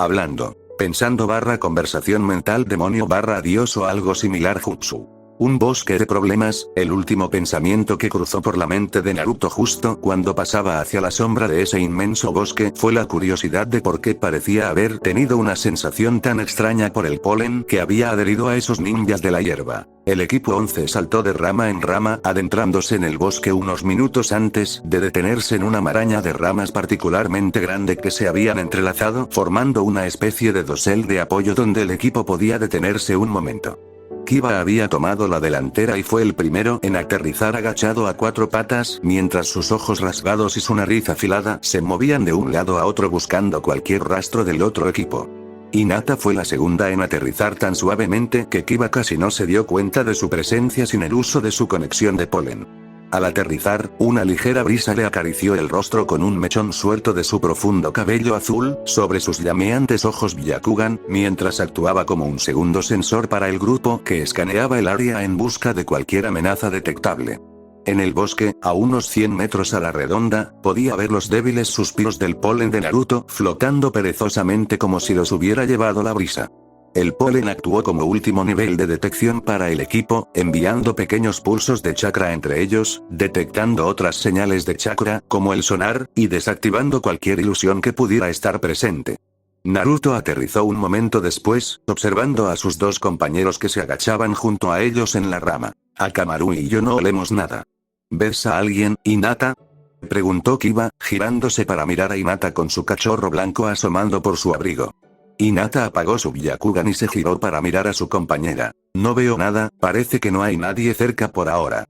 hablando, pensando / conversación mental demonio / dios o algo similar jutsu. Un bosque de problemas, el último pensamiento que cruzó por la mente de Naruto justo cuando pasaba hacia la sombra de ese inmenso bosque fue la curiosidad de por qué parecía haber tenido una sensación tan extraña por el polen que había adherido a esos ninjas de la hierba. El equipo 11 saltó de rama en rama, adentrándose en el bosque unos minutos antes de detenerse en una maraña de ramas particularmente grande que se habían entrelazado, formando una especie de dosel de apoyo donde el equipo podía detenerse un momento. Kiba había tomado la delantera y fue el primero en aterrizar agachado a 4 patas, mientras sus ojos rasgados y su nariz afilada se movían de un lado a otro buscando cualquier rastro del otro equipo. Hinata fue la segunda en aterrizar tan suavemente que Kiba casi no se dio cuenta de su presencia sin el uso de su conexión de polen. Al aterrizar, una ligera brisa le acarició el rostro con un mechón suelto de su profundo cabello azul, sobre sus llameantes ojos Byakugan, mientras actuaba como un segundo sensor para el grupo que escaneaba el área en busca de cualquier amenaza detectable. En el bosque, a unos 100 metros a la redonda, podía ver los débiles suspiros del polen de Naruto flotando perezosamente como si los hubiera llevado la brisa. El polen actuó como último nivel de detección para el equipo, enviando pequeños pulsos de chakra entre ellos, detectando otras señales de chakra, como el sonar, y desactivando cualquier ilusión que pudiera estar presente. Naruto aterrizó un momento después, observando a sus dos compañeros que se agachaban junto a ellos en la rama. Akamaru y yo no olemos nada. ¿Ves a alguien, Hinata?, preguntó Kiba, girándose para mirar a Hinata con su cachorro blanco asomando por su abrigo. Hinata apagó su Byakugan y se giró para mirar a su compañera. No veo nada, parece que no hay nadie cerca por ahora.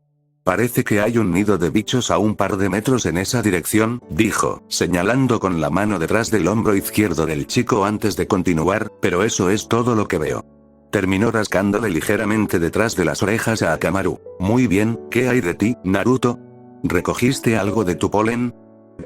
Parece que hay un nido de bichos a un par de metros en esa dirección, dijo, señalando con la mano detrás del hombro izquierdo del chico antes de continuar, pero eso es todo lo que veo. Terminó rascándole ligeramente detrás de las orejas a Akamaru. Muy bien, ¿qué hay de ti, Naruto? ¿Recogiste algo de tu polen?,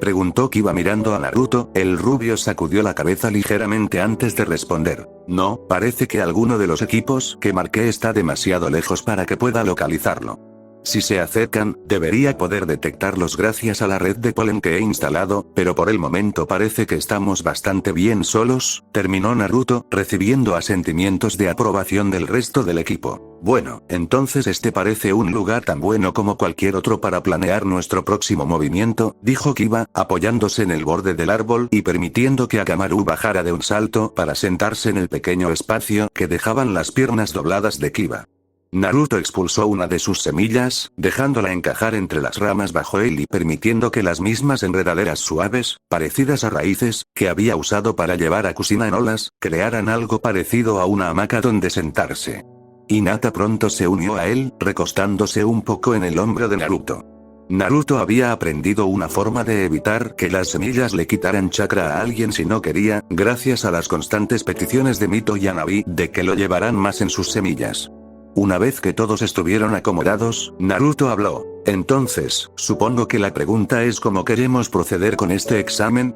preguntó Kiba mirando a Naruto. El rubio sacudió la cabeza ligeramente antes de responder. No, parece que alguno de los equipos que marqué está demasiado lejos para que pueda localizarlo. Si se acercan, debería poder detectarlos gracias a la red de polen que he instalado, pero por el momento parece que estamos bastante bien solos, terminó Naruto, recibiendo asentimientos de aprobación del resto del equipo. Bueno, entonces este parece un lugar tan bueno como cualquier otro para planear nuestro próximo movimiento, dijo Kiba, apoyándose en el borde del árbol y permitiendo que Akamaru bajara de un salto para sentarse en el pequeño espacio que dejaban las piernas dobladas de Kiba. Naruto expulsó una de sus semillas, dejándola encajar entre las ramas bajo él y permitiendo que las mismas enredaderas suaves, parecidas a raíces, que había usado para llevar a Kushina en olas, crearan algo parecido a una hamaca donde sentarse. Hinata pronto se unió a él, recostándose un poco en el hombro de Naruto. Naruto había aprendido una forma de evitar que las semillas le quitaran chakra a alguien si no quería, gracias a las constantes peticiones de Mito y Hanabi de que lo llevaran más en sus semillas. Una vez que todos estuvieron acomodados, Naruto habló. Entonces, supongo que la pregunta es ¿cómo queremos proceder con este examen?,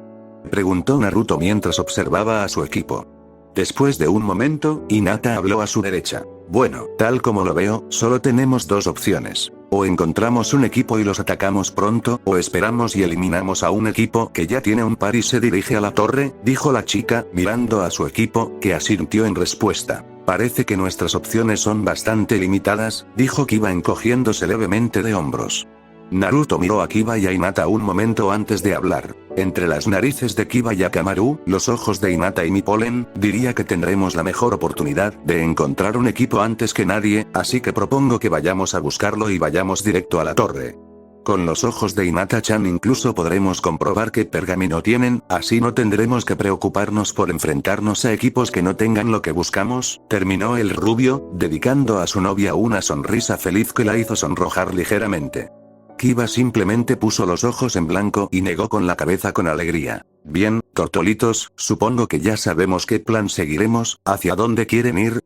preguntó Naruto mientras observaba a su equipo. Después de un momento, Hinata habló a su derecha. Bueno, tal como lo veo, solo tenemos dos opciones. O encontramos un equipo y los atacamos pronto, o esperamos y eliminamos a un equipo que ya tiene un par y se dirige a la torre, dijo la chica, mirando a su equipo, que asintió en respuesta. Parece que nuestras opciones son bastante limitadas, dijo Kiba encogiéndose levemente de hombros. Naruto miró a Kiba y a Hinata un momento antes de hablar. Entre las narices de Kiba y Akamaru, los ojos de Hinata y mi polen, diría que tendremos la mejor oportunidad de encontrar un equipo antes que nadie, así que propongo que vayamos a buscarlo y vayamos directo a la torre. Con los ojos de Hinata-chan incluso podremos comprobar qué pergamino tienen, así no tendremos que preocuparnos por enfrentarnos a equipos que no tengan lo que buscamos, terminó el rubio, dedicando a su novia una sonrisa feliz que la hizo sonrojar ligeramente. Kiba simplemente puso los ojos en blanco y negó con la cabeza con alegría. Bien, tortolitos, supongo que ya sabemos qué plan seguiremos, ¿hacia dónde quieren ir?,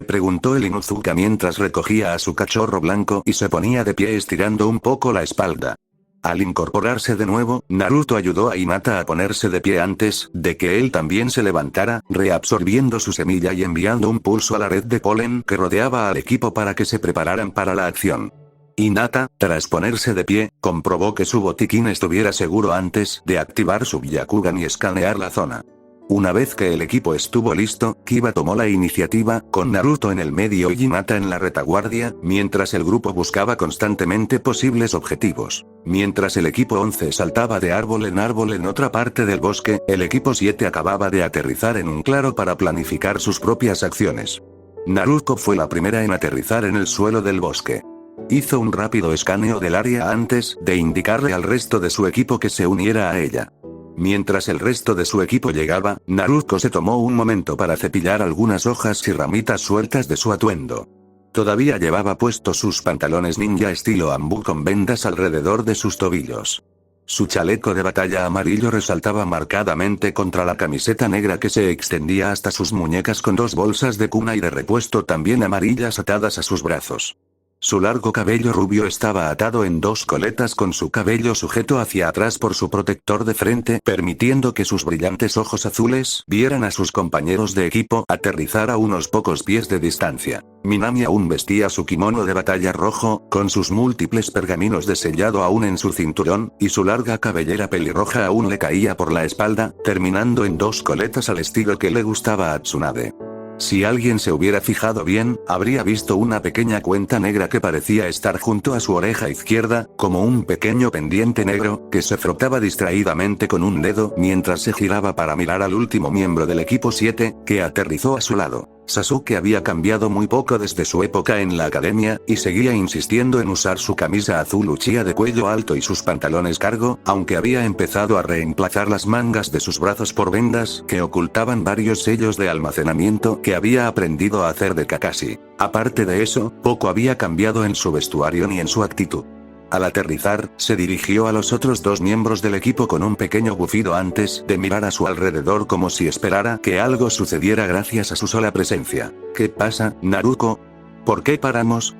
preguntó el Inuzuka mientras recogía a su cachorro blanco y se ponía de pie estirando un poco la espalda. Al incorporarse de nuevo, Naruto ayudó a Hinata a ponerse de pie antes de que él también se levantara, reabsorbiendo su semilla y enviando un pulso a la red de polen que rodeaba al equipo para que se prepararan para la acción. Hinata, tras ponerse de pie, comprobó que su botiquín estuviera seguro antes de activar su Byakugan y escanear la zona. Una vez que el equipo estuvo listo, Kiba tomó la iniciativa, con Naruto en el medio y Hinata en la retaguardia, mientras el grupo buscaba constantemente posibles objetivos. Mientras el equipo 11 saltaba de árbol en otra parte del bosque, el equipo 7 acababa de aterrizar en un claro para planificar sus propias acciones. Naruto fue la primera en aterrizar en el suelo del bosque. Hizo un rápido escaneo del área antes de indicarle al resto de su equipo que se uniera a ella. Mientras el resto de su equipo llegaba, Naruto se tomó un momento para cepillar algunas hojas y ramitas sueltas de su atuendo. Todavía llevaba puestos sus pantalones ninja estilo ambú con vendas alrededor de sus tobillos. Su chaleco de batalla amarillo resaltaba marcadamente contra la camiseta negra que se extendía hasta sus muñecas con dos bolsas de cuna y de repuesto también amarillas atadas a sus brazos. Su largo cabello rubio estaba atado en dos coletas con su cabello sujeto hacia atrás por su protector de frente, permitiendo que sus brillantes ojos azules vieran a sus compañeros de equipo aterrizar a unos pocos pies de distancia. Minami aún vestía su kimono de batalla rojo, con sus múltiples pergaminos de sellado aún en su cinturón, y su larga cabellera pelirroja aún le caía por la espalda, terminando en dos coletas al estilo que le gustaba a Tsunade. Si alguien se hubiera fijado bien, habría visto una pequeña cuenta negra que parecía estar junto a su oreja izquierda, como un pequeño pendiente negro, que se frotaba distraídamente con un dedo mientras se giraba para mirar al último miembro del equipo 7, que aterrizó a su lado. Sasuke había cambiado muy poco desde su época en la academia, y seguía insistiendo en usar su camisa azul Uchiha de cuello alto y sus pantalones cargo, aunque había empezado a reemplazar las mangas de sus brazos por vendas que ocultaban varios sellos de almacenamiento que había aprendido a hacer de Kakashi. Aparte de eso, poco había cambiado en su vestuario ni en su actitud. Al aterrizar, se dirigió a los otros dos miembros del equipo con un pequeño bufido antes de mirar a su alrededor como si esperara que algo sucediera gracias a su sola presencia. ¿Qué pasa, Naruto? ¿Por qué paramos?,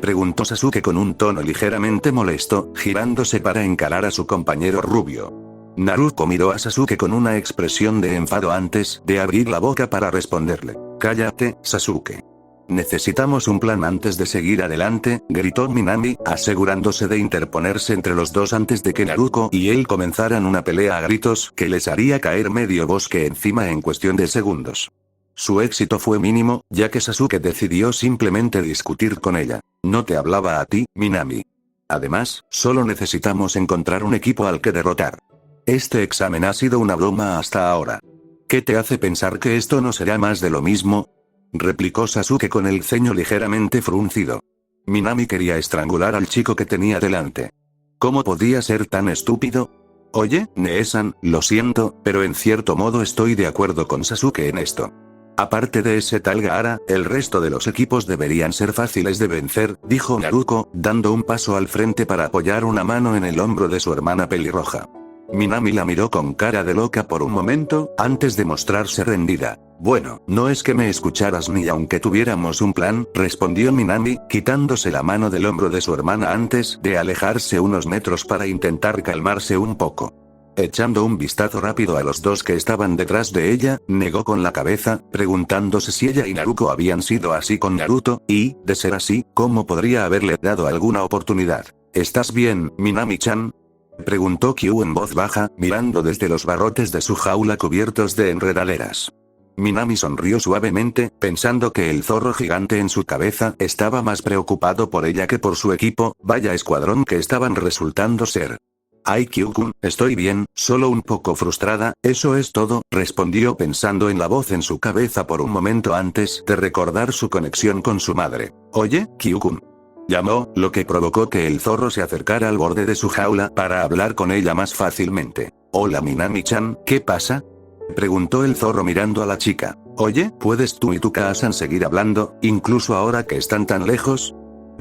preguntó Sasuke con un tono ligeramente molesto, girándose para encarar a su compañero rubio. Naruto miró a Sasuke con una expresión de enfado antes de abrir la boca para responderle. «Cállate, Sasuke. Necesitamos un plan antes de seguir adelante», gritó Minami, asegurándose de interponerse entre los dos antes de que Naruto y él comenzaran una pelea a gritos que les haría caer medio bosque encima en cuestión de segundos. Su éxito fue mínimo, ya que Sasuke decidió simplemente discutir con ella. «No te hablaba a ti, Minami. Además, solo necesitamos encontrar un equipo al que derrotar. Este examen ha sido una broma hasta ahora. ¿Qué te hace pensar que esto no será más de lo mismo?», replicó Sasuke con el ceño ligeramente fruncido. Minami quería estrangular al chico que tenía delante. ¿Cómo podía ser tan estúpido? Oye, Nee-san, lo siento, pero en cierto modo estoy de acuerdo con Sasuke en esto. Aparte de ese tal Gaara, el resto de los equipos deberían ser fáciles de vencer, dijo Naruto, dando un paso al frente para apoyar una mano en el hombro de su hermana pelirroja. Minami la miró con cara de loca por un momento, antes de mostrarse rendida. «Bueno, no es que me escucharas ni aunque tuviéramos un plan», respondió Minami, quitándose la mano del hombro de su hermana antes de alejarse unos metros para intentar calmarse un poco. Echando un vistazo rápido a los dos que estaban detrás de ella, negó con la cabeza, preguntándose si ella y Naruto habían sido así con Naruto, y, de ser así, ¿cómo podría haberle dado alguna oportunidad? «¿Estás bien, Minami-chan?», preguntó Kyu en voz baja, mirando desde los barrotes de su jaula cubiertos de enredaderas. Minami sonrió suavemente, pensando que el zorro gigante en su cabeza estaba más preocupado por ella que por su equipo, vaya escuadrón que estaban resultando ser. «Ay, Kyu-kun, estoy bien, solo un poco frustrada, eso es todo», respondió pensando en la voz en su cabeza por un momento antes de recordar su conexión con su madre. «Oye, Kyu-kun», llamó, lo que provocó que el zorro se acercara al borde de su jaula para hablar con ella más fácilmente. «Hola Minami-chan, ¿qué pasa?», preguntó el zorro mirando a la chica. «Oye, ¿puedes tú y tu Kaasan seguir hablando, incluso ahora que están tan lejos?»,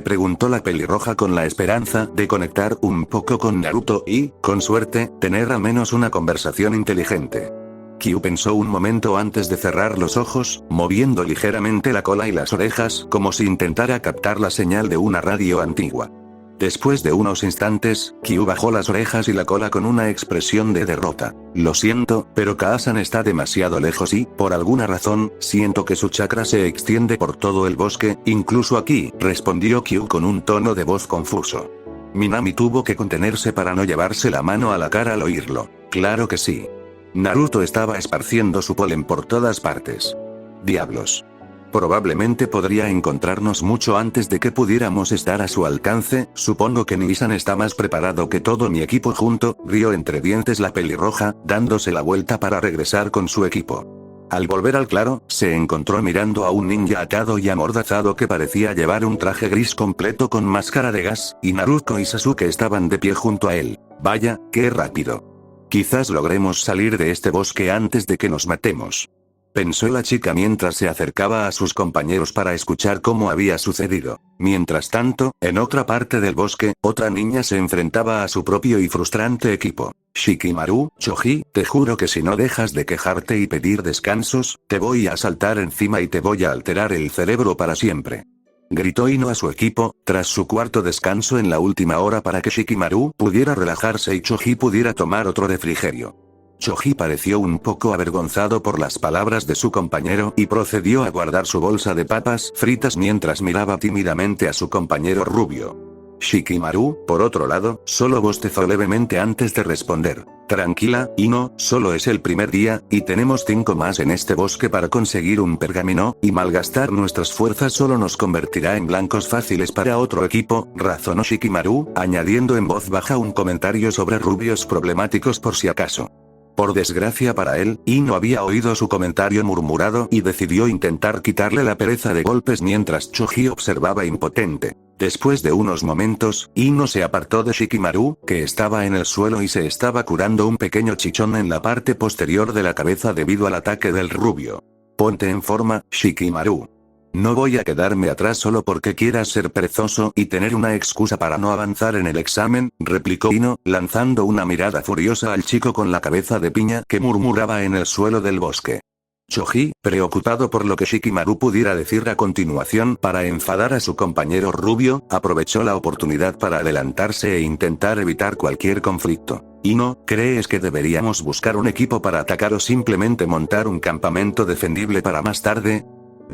preguntó la pelirroja con la esperanza de conectar un poco con Naruto y, con suerte, tener al menos una conversación inteligente. Kyu pensó un momento antes de cerrar los ojos, moviendo ligeramente la cola y las orejas como si intentara captar la señal de una radio antigua. Después de unos instantes, Kyu bajó las orejas y la cola con una expresión de derrota. «Lo siento, pero Kaasan está demasiado lejos y, por alguna razón, siento que su chakra se extiende por todo el bosque, incluso aquí», respondió Kyu con un tono de voz confuso. Minami tuvo que contenerse para no llevarse la mano a la cara al oírlo. «Claro que sí. Naruto estaba esparciendo su polen por todas partes. Diablos. Probablemente podría encontrarnos mucho antes de que pudiéramos estar a su alcance. Supongo que Nisan está más preparado que todo mi equipo junto, rió entre dientes la pelirroja, dándose la vuelta para regresar con su equipo. Al volver al claro, se encontró mirando a un ninja atado y amordazado que parecía llevar un traje gris completo con máscara de gas, y Naruto y Sasuke estaban de pie junto a él. Vaya, qué rápido. Quizás logremos salir de este bosque antes de que nos matemos. Pensó la chica mientras se acercaba a sus compañeros para escuchar cómo había sucedido. Mientras tanto, en otra parte del bosque, otra niña se enfrentaba a su propio y frustrante equipo. Shikamaru, Choji, te juro que si no dejas de quejarte y pedir descansos, te voy a saltar encima y te voy a alterar el cerebro para siempre. Gritó Ino a su equipo, tras su cuarto descanso en la última hora para que Shikamaru pudiera relajarse y Choji pudiera tomar otro refrigerio. Choji pareció un poco avergonzado por las palabras de su compañero y procedió a guardar su bolsa de papas fritas mientras miraba tímidamente a su compañero rubio. Shikamaru, por otro lado, solo bostezó levemente antes de responder. Tranquila, Ino, solo es el primer día, y tenemos 5 más en este bosque para conseguir un pergamino, y malgastar nuestras fuerzas solo nos convertirá en blancos fáciles para otro equipo, razonó Shikamaru, añadiendo en voz baja un comentario sobre rubios problemáticos por si acaso. Por desgracia para él, Ino había oído su comentario murmurado y decidió intentar quitarle la pereza de golpes mientras Choji observaba impotente. Después de unos momentos, Ino se apartó de Shikamaru, que estaba en el suelo y se estaba curando un pequeño chichón en la parte posterior de la cabeza debido al ataque del rubio. Ponte en forma, Shikamaru. No voy a quedarme atrás solo porque quieras ser perezoso y tener una excusa para no avanzar en el examen, replicó Ino, lanzando una mirada furiosa al chico con la cabeza de piña que murmuraba en el suelo del bosque. Choji, preocupado por lo que Shikamaru pudiera decir a continuación para enfadar a su compañero rubio, aprovechó la oportunidad para adelantarse e intentar evitar cualquier conflicto. Ino, ¿crees que deberíamos buscar un equipo para atacar o simplemente montar un campamento defendible para más tarde?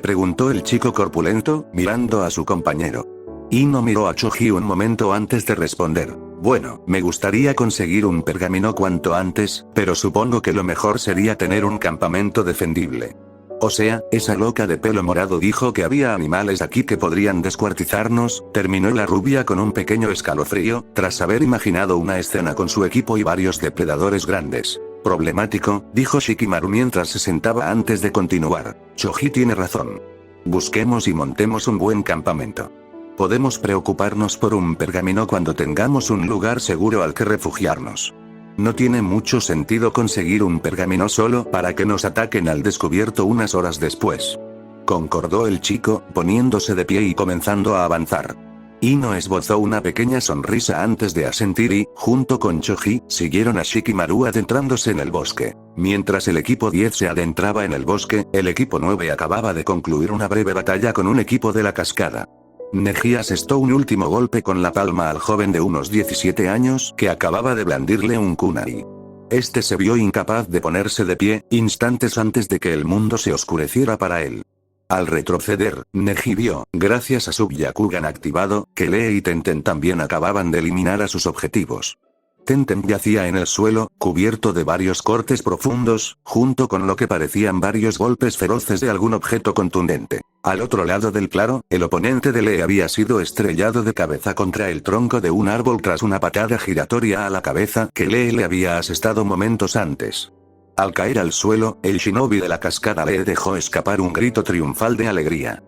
Preguntó el chico corpulento, mirando a su compañero. Ino miró a Choji un momento antes de responder. Bueno, me gustaría conseguir un pergamino cuanto antes, pero supongo que lo mejor sería tener un campamento defendible. O sea, esa loca de pelo morado dijo que había animales aquí que podrían descuartizarnos, terminó la rubia con un pequeño escalofrío, tras haber imaginado una escena con su equipo y varios depredadores grandes. Problemático, dijo Shikamaru mientras se sentaba antes de continuar. Choji tiene razón. Busquemos y montemos un buen campamento. Podemos preocuparnos por un pergamino cuando tengamos un lugar seguro al que refugiarnos. No tiene mucho sentido conseguir un pergamino solo para que nos ataquen al descubierto unas horas después. Concordó el chico, poniéndose de pie y comenzando a avanzar. Ino esbozó una pequeña sonrisa antes de asentir y, junto con Choji, siguieron a Shikamaru adentrándose en el bosque. Mientras el equipo 10 se adentraba en el bosque, el equipo 9 acababa de concluir una breve batalla con un equipo de la cascada. Neji asestó un último golpe con la palma al joven de unos 17 años que acababa de blandirle un kunai. Este se vio incapaz de ponerse de pie, instantes antes de que el mundo se oscureciera para él. Al retroceder, Neji vio, gracias a su Byakugan activado, que Lee y Tenten también acababan de eliminar a sus objetivos. Tenten yacía en el suelo, cubierto de varios cortes profundos, junto con lo que parecían varios golpes feroces de algún objeto contundente. Al otro lado del claro, el oponente de Lee había sido estrellado de cabeza contra el tronco de un árbol tras una patada giratoria a la cabeza que Lee le había asestado momentos antes. Al caer al suelo, el shinobi de la cascada le dejó escapar un grito triunfal de alegría.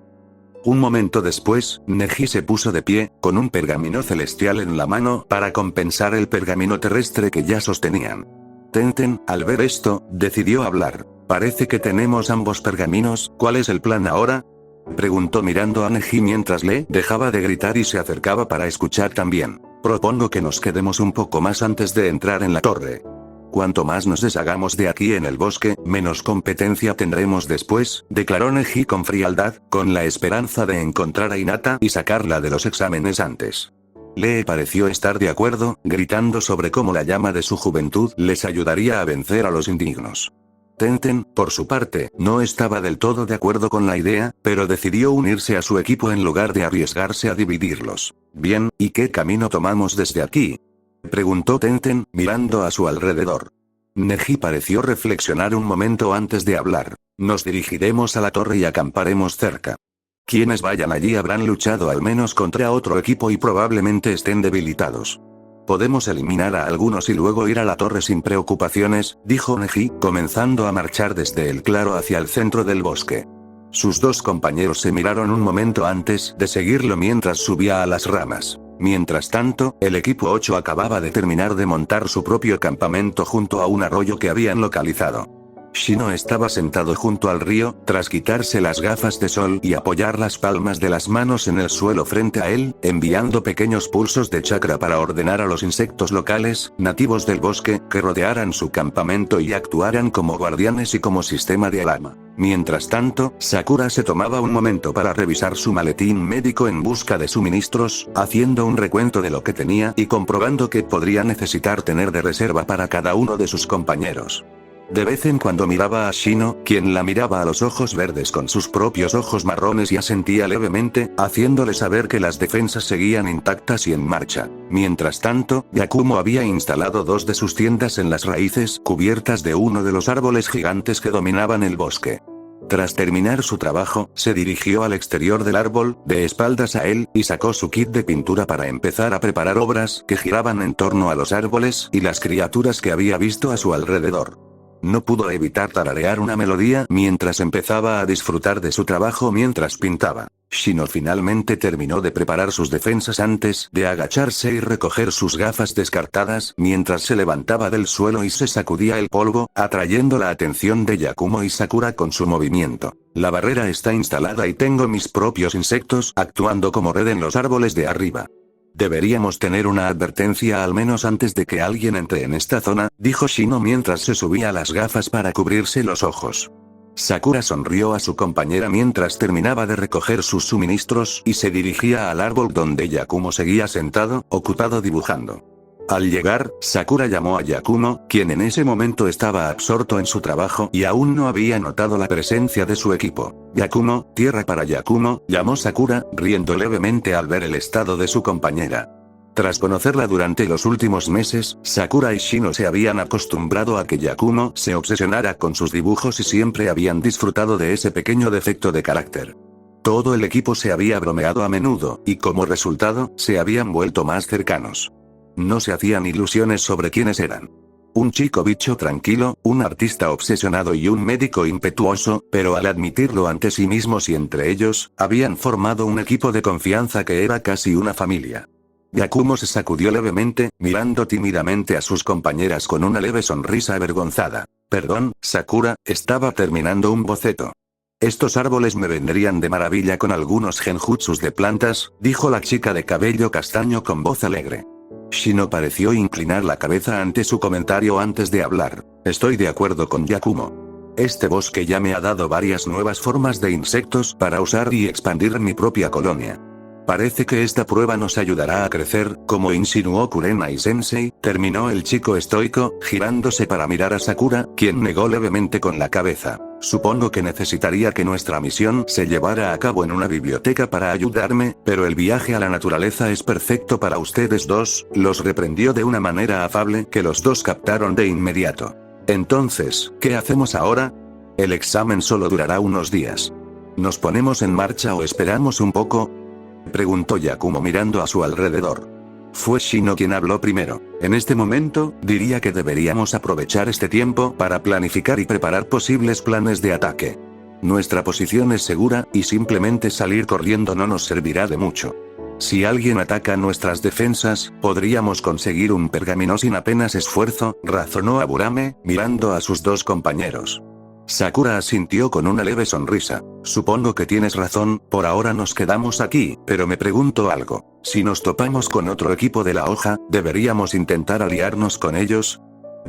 Un momento después, Neji se puso de pie, con un pergamino celestial en la mano para compensar el pergamino terrestre que ya sostenían. Tenten, al ver esto, decidió hablar. Parece que tenemos ambos pergaminos, ¿cuál es el plan ahora? Preguntó mirando a Neji mientras le dejaba de gritar y se acercaba para escuchar también. Propongo que nos quedemos un poco más antes de entrar en la torre. Cuanto más nos deshagamos de aquí en el bosque, menos competencia tendremos después, declaró Neji con frialdad, con la esperanza de encontrar a Hinata y sacarla de los exámenes antes. Lee pareció estar de acuerdo, gritando sobre cómo la llama de su juventud les ayudaría a vencer a los indignos. Tenten, por su parte, no estaba del todo de acuerdo con la idea, pero decidió unirse a su equipo en lugar de arriesgarse a dividirlos. Bien, ¿y qué camino tomamos desde aquí? Preguntó Tenten, mirando a su alrededor. Neji pareció reflexionar un momento antes de hablar. Nos dirigiremos a la torre y acamparemos cerca. Quienes vayan allí habrán luchado al menos contra otro equipo y probablemente estén debilitados. Podemos eliminar a algunos y luego ir a la torre sin preocupaciones, dijo Neji, comenzando a marchar desde el claro hacia el centro del bosque. Sus dos compañeros se miraron un momento antes de seguirlo mientras subía a las ramas. Mientras tanto, el equipo 8 acababa de terminar de montar su propio campamento junto a un arroyo que habían localizado. Shino estaba sentado junto al río, tras quitarse las gafas de sol y apoyar las palmas de las manos en el suelo frente a él, enviando pequeños pulsos de chakra para ordenar a los insectos locales, nativos del bosque, que rodearan su campamento y actuaran como guardianes y como sistema de alarma. Mientras tanto, Sakura se tomaba un momento para revisar su maletín médico en busca de suministros, haciendo un recuento de lo que tenía y comprobando que podría necesitar tener de reserva para cada uno de sus compañeros. De vez en cuando miraba a Shino, quien la miraba a los ojos verdes con sus propios ojos marrones y asentía levemente, haciéndole saber que las defensas seguían intactas y en marcha. Mientras tanto, Yakumo había instalado dos de sus tiendas en las raíces cubiertas de uno de los árboles gigantes que dominaban el bosque. Tras terminar su trabajo, se dirigió al exterior del árbol, de espaldas a él, y sacó su kit de pintura para empezar a preparar obras que giraban en torno a los árboles y las criaturas que había visto a su alrededor. No pudo evitar tararear una melodía mientras empezaba a disfrutar de su trabajo mientras pintaba. Shino finalmente terminó de preparar sus defensas antes de agacharse y recoger sus gafas descartadas mientras se levantaba del suelo y se sacudía el polvo, atrayendo la atención de Yakumo y Sakura con su movimiento. La barrera está instalada y tengo mis propios insectos actuando como red en los árboles de arriba. Deberíamos tener una advertencia al menos antes de que alguien entre en esta zona, dijo Shino mientras se subía las gafas para cubrirse los ojos. Sakura sonrió a su compañera mientras terminaba de recoger sus suministros y se dirigía al árbol donde Yakumo seguía sentado, ocupado dibujando. Al llegar, Sakura llamó a Yakumo, quien en ese momento estaba absorto en su trabajo y aún no había notado la presencia de su equipo. Yakumo, tierra para Yakumo, llamó Sakura, riendo levemente al ver el estado de su compañera. Tras conocerla durante los últimos meses, Sakura y Shino se habían acostumbrado a que Yakumo se obsesionara con sus dibujos y siempre habían disfrutado de ese pequeño defecto de carácter. Todo el equipo se había bromeado a menudo, y como resultado, se habían vuelto más cercanos. No se hacían ilusiones sobre quiénes eran. Un chico bicho tranquilo, un artista obsesionado y un médico impetuoso, pero al admitirlo ante sí mismos y entre ellos, habían formado un equipo de confianza que era casi una familia. Yakumo se sacudió levemente, mirando tímidamente a sus compañeras con una leve sonrisa avergonzada. Perdón, Sakura, estaba terminando un boceto. Estos árboles me vendrían de maravilla con algunos genjutsus de plantas, dijo la chica de cabello castaño con voz alegre. Shino pareció inclinar la cabeza ante su comentario antes de hablar. Estoy de acuerdo con Yakumo. Este bosque ya me ha dado varias nuevas formas de insectos para usar y expandir mi propia colonia. Parece que esta prueba nos ayudará a crecer, como insinuó Kurenai-sensei, terminó el chico estoico, girándose para mirar a Sakura, quien negó levemente con la cabeza. Supongo que necesitaría que nuestra misión se llevara a cabo en una biblioteca para ayudarme, pero el viaje a la naturaleza es perfecto para ustedes dos, los reprendió de una manera afable que los dos captaron de inmediato. Entonces, ¿qué hacemos ahora? El examen solo durará unos días. ¿Nos ponemos en marcha o esperamos un poco? Preguntó Yakumo mirando a su alrededor. Fue Shino quien habló primero. En este momento, diría que deberíamos aprovechar este tiempo para planificar y preparar posibles planes de ataque. Nuestra posición es segura, y simplemente salir corriendo no nos servirá de mucho. Si alguien ataca nuestras defensas, podríamos conseguir un pergamino sin apenas esfuerzo, razonó Aburame, mirando a sus dos compañeros. Sakura asintió con una leve sonrisa. Supongo que tienes razón, por ahora nos quedamos aquí, pero me pregunto algo. Si nos topamos con otro equipo de la hoja, ¿deberíamos intentar aliarnos con ellos?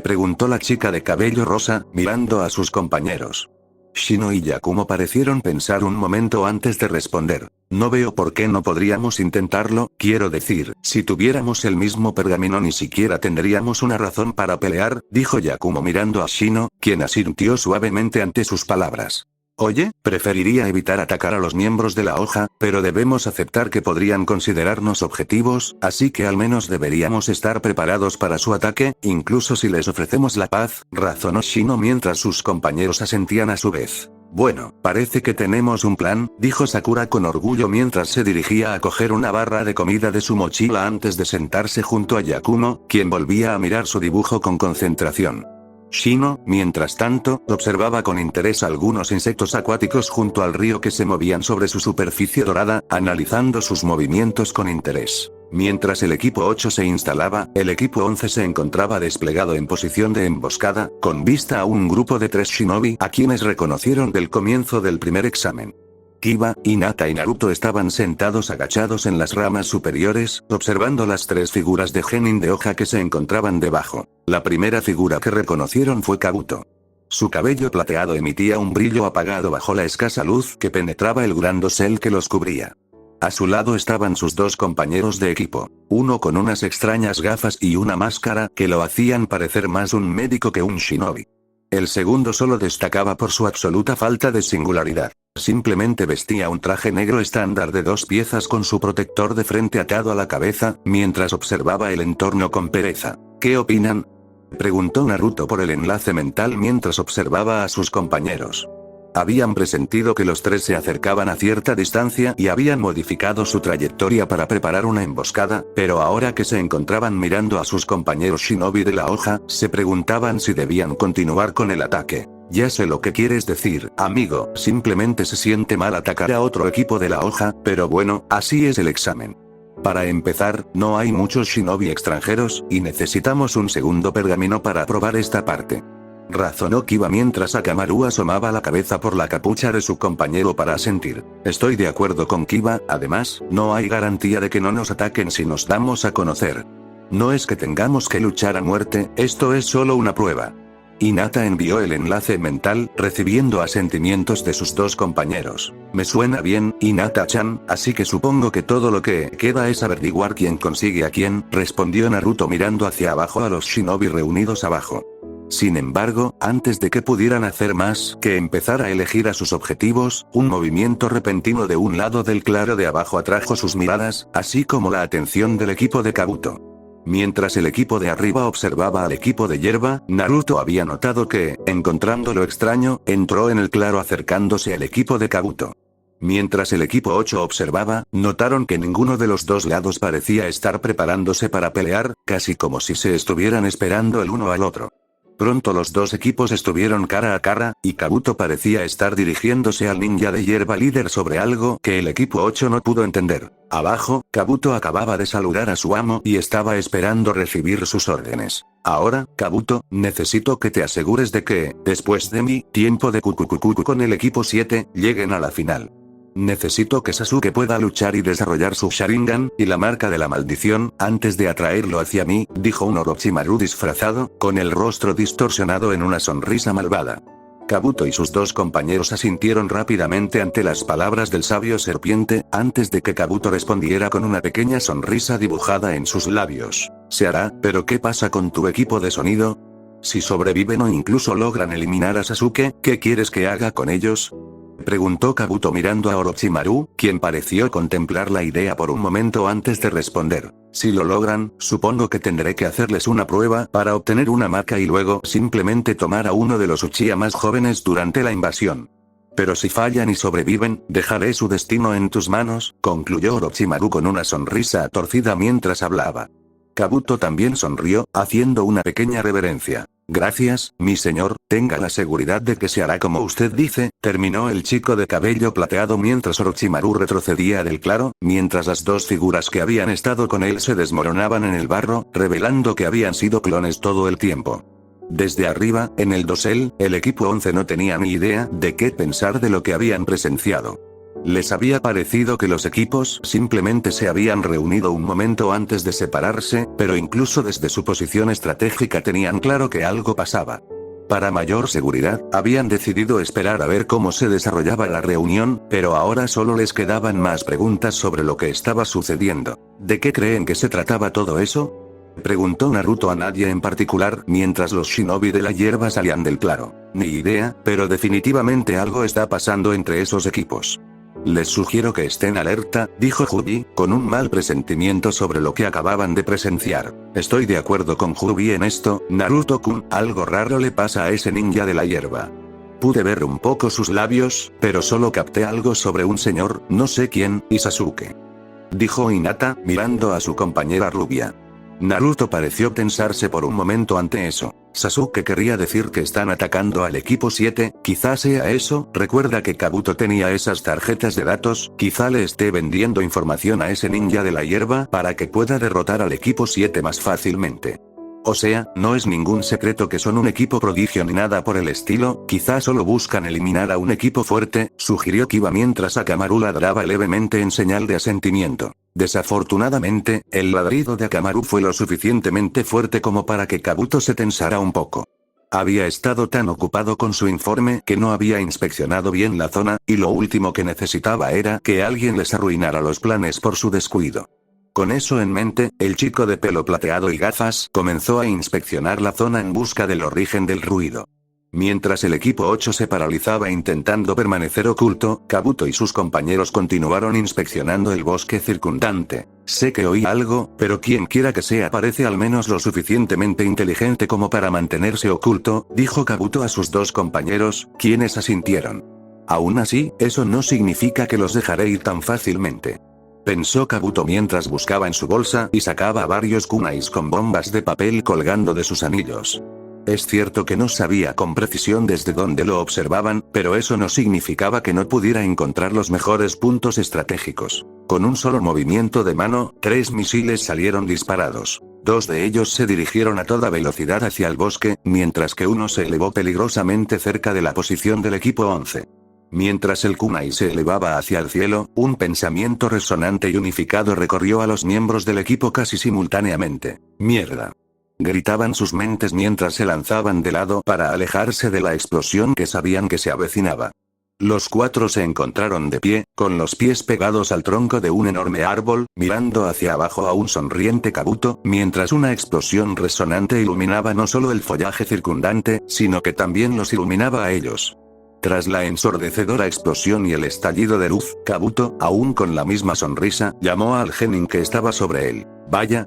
Preguntó la chica de cabello rosa, mirando a sus compañeros. Shino y Yakumo parecieron pensar un momento antes de responder. No veo por qué no podríamos intentarlo, quiero decir, si tuviéramos el mismo pergamino ni siquiera tendríamos una razón para pelear, dijo Yakumo mirando a Shino, quien asintió suavemente ante sus palabras. Oye, preferiría evitar atacar a los miembros de la hoja, pero debemos aceptar que podrían considerarnos objetivos, así que al menos deberíamos estar preparados para su ataque, incluso si les ofrecemos la paz, razonó Shino mientras sus compañeros asentían a su vez. Bueno, parece que tenemos un plan, dijo Sakura con orgullo mientras se dirigía a coger una barra de comida de su mochila antes de sentarse junto a Yakumo, quien volvía a mirar su dibujo con concentración. Shino, mientras tanto, observaba con interés algunos insectos acuáticos junto al río que se movían sobre su superficie dorada, analizando sus movimientos con interés. Mientras el equipo 8 se instalaba, el equipo 11 se encontraba desplegado en posición de emboscada, con vista a un grupo de 3 shinobi a quienes reconocieron del comienzo del primer examen. Kiba, Hinata y Naruto estaban sentados agachados en las ramas superiores, observando las 3 figuras de genin de hoja que se encontraban debajo. La primera figura que reconocieron fue Kabuto. Su cabello plateado emitía un brillo apagado bajo la escasa luz que penetraba el gran dosel que los cubría. A su lado estaban sus 2 compañeros de equipo, uno con unas extrañas gafas y una máscara que lo hacían parecer más un médico que un shinobi. El segundo solo destacaba por su absoluta falta de singularidad. Simplemente vestía un traje negro estándar de 2 piezas con su protector de frente atado a la cabeza, mientras observaba el entorno con pereza. ¿Qué opinan?, preguntó Naruto por el enlace mental mientras observaba a sus compañeros. Habían presentido que los 3 se acercaban a cierta distancia y habían modificado su trayectoria para preparar una emboscada, pero ahora que se encontraban mirando a sus compañeros shinobi de la hoja, se preguntaban si debían continuar con el ataque. Ya sé lo que quieres decir, amigo, simplemente se siente mal atacar a otro equipo de la hoja, pero bueno, así es el examen. Para empezar, no hay muchos shinobi extranjeros, y necesitamos un segundo pergamino para aprobar esta parte. Razonó Kiba mientras Akamaru asomaba la cabeza por la capucha de su compañero para asentir. Estoy de acuerdo con Kiba, además, no hay garantía de que no nos ataquen si nos damos a conocer. No es que tengamos que luchar a muerte, esto es solo una prueba. Hinata envió el enlace mental, recibiendo asentimientos de sus 2 compañeros. Me suena bien, Hinata-chan, así que supongo que todo lo que queda es averiguar quién consigue a quién, respondió Naruto mirando hacia abajo a los shinobi reunidos abajo. Sin embargo, antes de que pudieran hacer más que empezar a elegir a sus objetivos, un movimiento repentino de un lado del claro de abajo atrajo sus miradas, así como la atención del equipo de Kabuto. Mientras el equipo de arriba observaba al equipo de hierba, Naruto había notado que, encontrándolo extraño, entró en el claro acercándose al equipo de Kabuto. Mientras el equipo 8 observaba, notaron que ninguno de los 2 lados parecía estar preparándose para pelear, casi como si se estuvieran esperando el uno al otro. Pronto los 2 equipos estuvieron cara a cara, y Kabuto parecía estar dirigiéndose al ninja de hierba líder sobre algo que el equipo 8 no pudo entender. Abajo, Kabuto acababa de saludar a su amo y estaba esperando recibir sus órdenes. Ahora, Kabuto, necesito que te asegures de que, después de mi tiempo de kukukukuku con el equipo 7, lleguen a la final. Necesito que Sasuke pueda luchar y desarrollar su Sharingan, y la marca de la maldición, antes de atraerlo hacia mí, dijo un Orochimaru disfrazado, con el rostro distorsionado en una sonrisa malvada. Kabuto y sus 2 compañeros asintieron rápidamente ante las palabras del sabio serpiente, antes de que Kabuto respondiera con una pequeña sonrisa dibujada en sus labios. Se hará, pero ¿qué pasa con tu equipo de sonido? Si sobreviven o incluso logran eliminar a Sasuke, ¿qué quieres que haga con ellos?, preguntó Kabuto mirando a Orochimaru, quien pareció contemplar la idea por un momento antes de responder. Si lo logran, supongo que tendré que hacerles una prueba para obtener una marca y luego simplemente tomar a uno de los Uchiha más jóvenes durante la invasión. Pero si fallan y sobreviven, dejaré su destino en tus manos, concluyó Orochimaru con una sonrisa torcida mientras hablaba. Kabuto también sonrió, haciendo una pequeña reverencia. Gracias, mi señor, tenga la seguridad de que se hará como usted dice, terminó el chico de cabello plateado mientras Orochimaru retrocedía del claro, mientras las 2 figuras que habían estado con él se desmoronaban en el barro, revelando que habían sido clones todo el tiempo. Desde arriba, en el dosel, el equipo 11 no tenía ni idea de qué pensar de lo que habían presenciado. Les había parecido que los equipos simplemente se habían reunido un momento antes de separarse, pero incluso desde su posición estratégica tenían claro que algo pasaba. Para mayor seguridad, habían decidido esperar a ver cómo se desarrollaba la reunión, pero ahora solo les quedaban más preguntas sobre lo que estaba sucediendo. ¿De qué creen que se trataba todo eso? Preguntó Naruto a nadie en particular mientras los shinobi de la hierba salían del claro. Ni idea, pero definitivamente algo está pasando entre esos equipos. Les sugiero que estén alerta, dijo Jubi, con un mal presentimiento sobre lo que acababan de presenciar. Estoy de acuerdo con Jubi en esto, Naruto-kun, algo raro le pasa a ese ninja de la hierba. Pude ver un poco sus labios, pero solo capté algo sobre un señor, no sé quién, y Sasuke. Dijo Hinata, mirando a su compañera rubia. Naruto pareció tensarse por un momento ante eso. Sasuke querría decir que están atacando al equipo 7, quizá sea eso, recuerda que Kabuto tenía esas tarjetas de datos, quizá le esté vendiendo información a ese ninja de la hierba para que pueda derrotar al equipo 7 más fácilmente. O sea, no es ningún secreto que son un equipo prodigio ni nada por el estilo, quizá solo buscan eliminar a un equipo fuerte, sugirió Kiba mientras Akamaru ladraba levemente en señal de asentimiento. Desafortunadamente, el ladrido de Akamaru fue lo suficientemente fuerte como para que Kabuto se tensara un poco. Había estado tan ocupado con su informe que no había inspeccionado bien la zona, y lo último que necesitaba era que alguien les arruinara los planes por su descuido. Con eso en mente, el chico de pelo plateado y gafas comenzó a inspeccionar la zona en busca del origen del ruido. Mientras el equipo 8 se paralizaba intentando permanecer oculto, Kabuto y sus compañeros continuaron inspeccionando el bosque circundante. Sé que oí algo, pero quien quiera que sea parece al menos lo suficientemente inteligente como para mantenerse oculto, dijo Kabuto a sus dos compañeros, quienes asintieron. Aún así, eso no significa que los dejaré ir tan fácilmente. Pensó Kabuto mientras buscaba en su bolsa y sacaba varios kunais con bombas de papel colgando de sus anillos. Es cierto que no sabía con precisión desde dónde lo observaban, pero eso no significaba que no pudiera encontrar los mejores puntos estratégicos. Con un solo movimiento de mano, 3 misiles salieron disparados. 2 de ellos se dirigieron a toda velocidad hacia el bosque, mientras que uno se elevó peligrosamente cerca de la posición del equipo 11. Mientras el kunai se elevaba hacia el cielo, un pensamiento resonante y unificado recorrió a los miembros del equipo casi simultáneamente. ¡Mierda! Gritaban sus mentes mientras se lanzaban de lado para alejarse de la explosión que sabían que se avecinaba. Los 4 se encontraron de pie, con los pies pegados al tronco de un enorme árbol, mirando hacia abajo a un sonriente Kabuto, mientras una explosión resonante iluminaba no solo el follaje circundante, sino que también los iluminaba a ellos. Tras la ensordecedora explosión y el estallido de luz, Kabuto, aún con la misma sonrisa, llamó al genin que estaba sobre él. Vaya,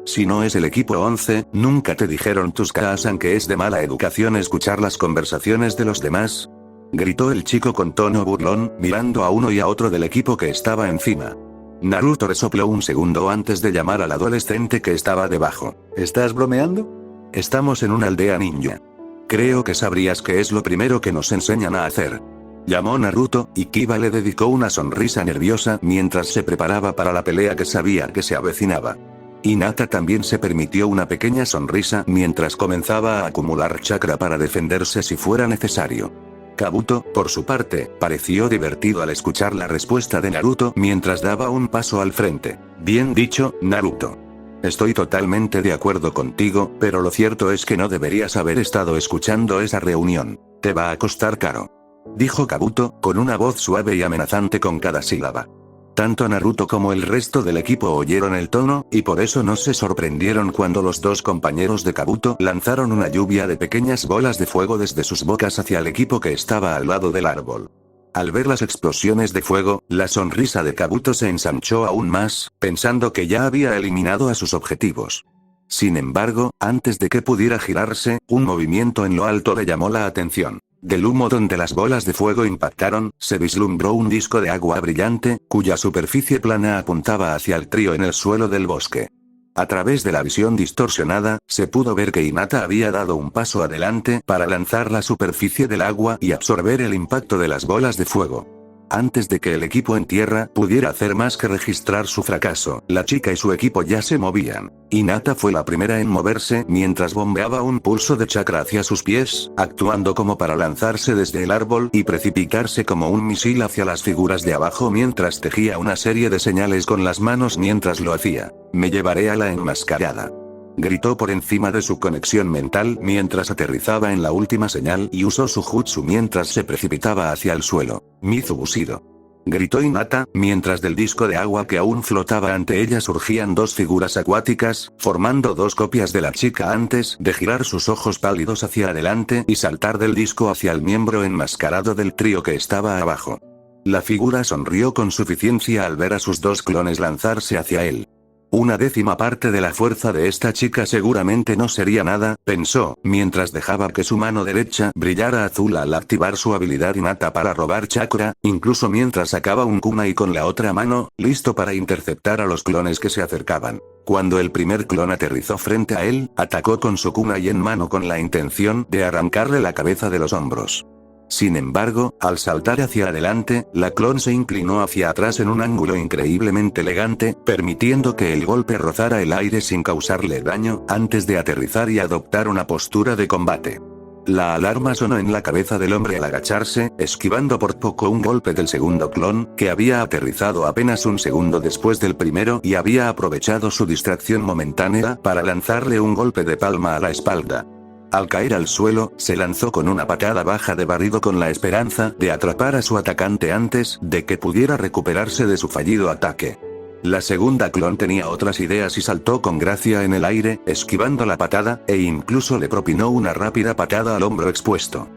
si no es el equipo 11, ¿nunca te dijeron tus Kaasan que es de mala educación escuchar las conversaciones de los demás? Gritó el chico con tono burlón, mirando a uno y a otro del equipo que estaba encima. Naruto resopló un segundo antes de llamar al adolescente que estaba debajo. ¿Estás bromeando? Estamos en una aldea ninja. Creo que sabrías que es lo primero que nos enseñan a hacer. Llamó Naruto, y Kiba le dedicó una sonrisa nerviosa mientras se preparaba para la pelea que sabía que se avecinaba. Hinata también se permitió una pequeña sonrisa mientras comenzaba a acumular chakra para defenderse si fuera necesario. Kabuto, por su parte, pareció divertido al escuchar la respuesta de Naruto mientras daba un paso al frente. Bien dicho, Naruto. Estoy totalmente de acuerdo contigo, pero lo cierto es que no deberías haber estado escuchando esa reunión. Te va a costar caro. Dijo Kabuto, con una voz suave y amenazante con cada sílaba. Tanto Naruto como el resto del equipo oyeron el tono, y por eso no se sorprendieron cuando los dos compañeros de Kabuto lanzaron una lluvia de pequeñas bolas de fuego desde sus bocas hacia el equipo que estaba al lado del árbol. Al ver las explosiones de fuego, la sonrisa de Kabuto se ensanchó aún más, pensando que ya había eliminado a sus objetivos. Sin embargo, antes de que pudiera girarse, un movimiento en lo alto le llamó la atención. Del humo donde las bolas de fuego impactaron, se vislumbró un disco de agua brillante, cuya superficie plana apuntaba hacia el trío en el suelo del bosque. A través de la visión distorsionada, se pudo ver que Hinata había dado un paso adelante para lanzar la superficie del agua y absorber el impacto de las bolas de fuego. Antes de que el equipo en tierra pudiera hacer más que registrar su fracaso, la chica y su equipo ya se movían. Hinata fue la primera en moverse mientras bombeaba un pulso de chakra hacia sus pies, actuando como para lanzarse desde el árbol y precipitarse como un misil hacia las figuras de abajo mientras tejía una serie de señales con las manos mientras lo hacía. Me llevaré a la enmascarada. Gritó por encima de su conexión mental mientras aterrizaba en la última señal y usó su jutsu mientras se precipitaba hacia el suelo. Mizu Bushido. Gritó Hinata, mientras del disco de agua que aún flotaba ante ella surgían dos figuras acuáticas, formando dos copias de la chica antes de girar sus ojos pálidos hacia adelante y saltar del disco hacia el miembro enmascarado del trío que estaba abajo. La figura sonrió con suficiencia al ver a sus dos clones lanzarse hacia él. Una décima parte de la fuerza de esta chica seguramente no sería nada, pensó, mientras dejaba que su mano derecha brillara azul al activar su habilidad innata para robar chakra, incluso mientras sacaba un kunai con la otra mano, listo para interceptar a los clones que se acercaban. Cuando el primer clon aterrizó frente a él, atacó con su kunai en mano con la intención de arrancarle la cabeza de los hombros. Sin embargo, al saltar hacia adelante, la clon se inclinó hacia atrás en un ángulo increíblemente elegante, permitiendo que el golpe rozara el aire sin causarle daño, antes de aterrizar y adoptar una postura de combate. La alarma sonó en la cabeza del hombre al agacharse, esquivando por poco un golpe del segundo clon, que había aterrizado apenas un segundo después del primero y había aprovechado su distracción momentánea para lanzarle un golpe de palma a la espalda. Al caer al suelo, se lanzó con una patada baja de barrido con la esperanza de atrapar a su atacante antes de que pudiera recuperarse de su fallido ataque. La segunda clon tenía otras ideas y saltó con gracia en el aire, esquivando la patada, e incluso le propinó una rápida patada al hombro expuesto.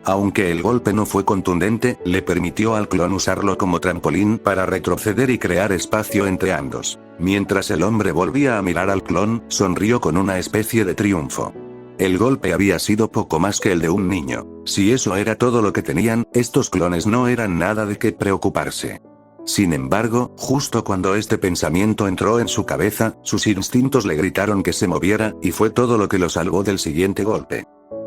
Aunque el golpe no fue contundente, le permitió al clon usarlo como trampolín para retroceder y crear espacio entre ambos. Mientras el hombre volvía a mirar al clon, sonrió con una especie de triunfo. El golpe había sido poco más que el de un niño. Si eso era todo lo que tenían, estos clones no eran nada de qué preocuparse. Sin embargo, justo cuando este pensamiento entró en su cabeza, sus instintos le gritaron que se moviera, y fue todo lo que lo salvó del siguiente golpe.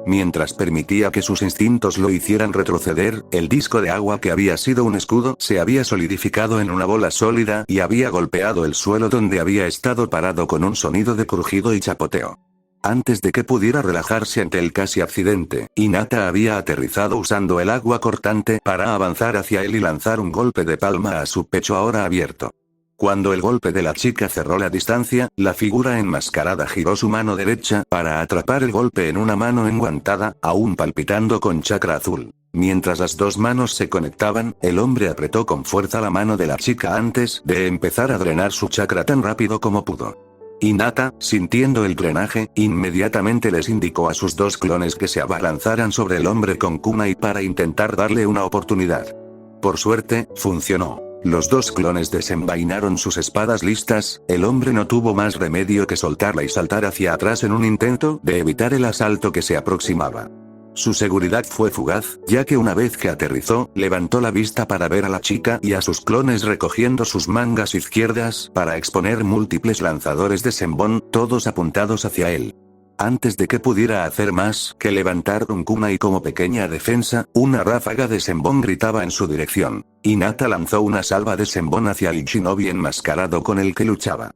Mientras permitía que sus instintos lo hicieran retroceder, el disco de agua que había sido un escudo se había solidificado en una bola sólida y había golpeado el suelo donde había estado parado con un sonido de crujido y chapoteo. Antes de que pudiera relajarse ante el casi accidente, Hinata había aterrizado usando el agua cortante para avanzar hacia él y lanzar un golpe de palma a su pecho ahora abierto. Cuando el golpe de la chica cerró la distancia, la figura enmascarada giró su mano derecha para atrapar el golpe en una mano enguantada, aún palpitando con chakra azul. Mientras las dos manos se conectaban, el hombre apretó con fuerza la mano de la chica antes de empezar a drenar su chakra tan rápido como pudo. Hinata, sintiendo el drenaje, inmediatamente les indicó a sus dos clones que se abalanzaran sobre el hombre con kunai para intentar darle una oportunidad. Por suerte, funcionó. Los dos clones desenvainaron sus espadas listas, el hombre no tuvo más remedio que soltarla y saltar hacia atrás en un intento de evitar el asalto que se aproximaba. Su seguridad fue fugaz, ya que una vez que aterrizó, levantó la vista para ver a la chica y a sus clones recogiendo sus mangas izquierdas para exponer múltiples lanzadores de senbon, todos apuntados hacia él. Antes de que pudiera hacer más que levantar un kunai como pequeña defensa, una ráfaga de senbon gritaba en su dirección. Hinata lanzó una salva de senbon hacia el shinobi enmascarado con el que luchaba.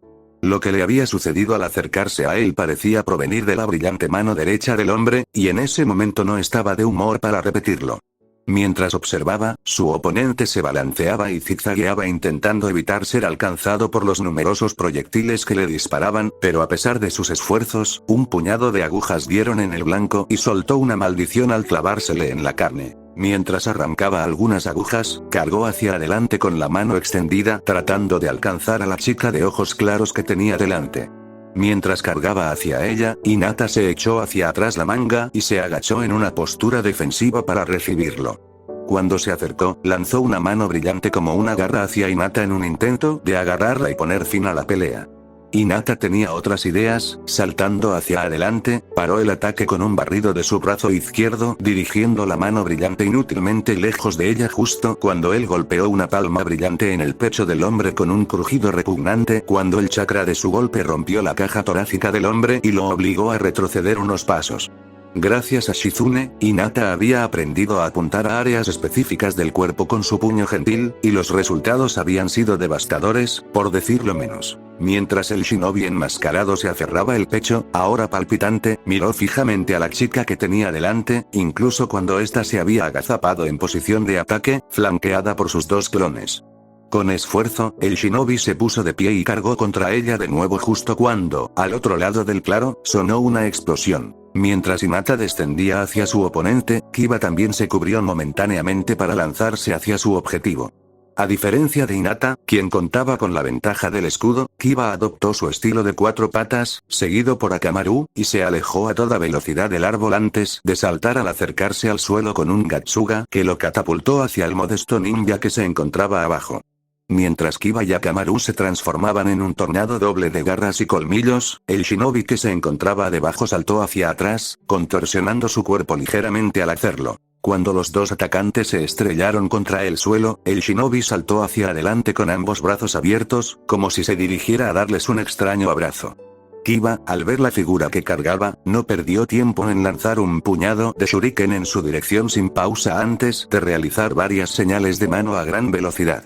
Lo que le había sucedido al acercarse a él parecía provenir de la brillante mano derecha del hombre, y en ese momento no estaba de humor para repetirlo. Mientras observaba, su oponente se balanceaba y zigzagueaba intentando evitar ser alcanzado por los numerosos proyectiles que le disparaban, pero a pesar de sus esfuerzos, un puñado de agujas dieron en el blanco y soltó una maldición al clavársele en la carne. Mientras arrancaba algunas agujas, cargó hacia adelante con la mano extendida tratando de alcanzar a la chica de ojos claros que tenía delante. Mientras cargaba hacia ella, Hinata se echó hacia atrás la manga y se agachó en una postura defensiva para recibirlo. Cuando se acercó, lanzó una mano brillante como una garra hacia Hinata en un intento de agarrarla y poner fin a la pelea. Hinata tenía otras ideas, saltando hacia adelante, paró el ataque con un barrido de su brazo izquierdo, dirigiendo la mano brillante inútilmente lejos de ella justo cuando él golpeó una palma brillante en el pecho del hombre con un crujido repugnante cuando el chakra de su golpe rompió la caja torácica del hombre y lo obligó a retroceder unos pasos. Gracias a Shizune, Hinata había aprendido a apuntar a áreas específicas del cuerpo con su puño gentil, y los resultados habían sido devastadores, por decirlo menos. Mientras el shinobi enmascarado se aferraba el pecho, ahora palpitante, miró fijamente a la chica que tenía delante, incluso cuando ésta se había agazapado en posición de ataque, flanqueada por sus dos clones. Con esfuerzo, el shinobi se puso de pie y cargó contra ella de nuevo justo cuando, al otro lado del claro, sonó una explosión. Mientras Hinata descendía hacia su oponente, Kiba también se cubrió momentáneamente para lanzarse hacia su objetivo. A diferencia de Hinata, quien contaba con la ventaja del escudo, Kiba adoptó su estilo de 4 patas, seguido por Akamaru, y se alejó a toda velocidad del árbol antes de saltar al acercarse al suelo con un Gatsuga que lo catapultó hacia el modesto ninja que se encontraba abajo. Mientras Kiba y Akamaru se transformaban en un tornado doble de garras y colmillos, el shinobi que se encontraba debajo saltó hacia atrás, contorsionando su cuerpo ligeramente al hacerlo. Cuando los dos atacantes se estrellaron contra el suelo, el shinobi saltó hacia adelante con ambos brazos abiertos, como si se dirigiera a darles un extraño abrazo. Kiba, al ver la figura que cargaba, no perdió tiempo en lanzar un puñado de shuriken en su dirección sin pausa antes de realizar varias señales de mano a gran velocidad.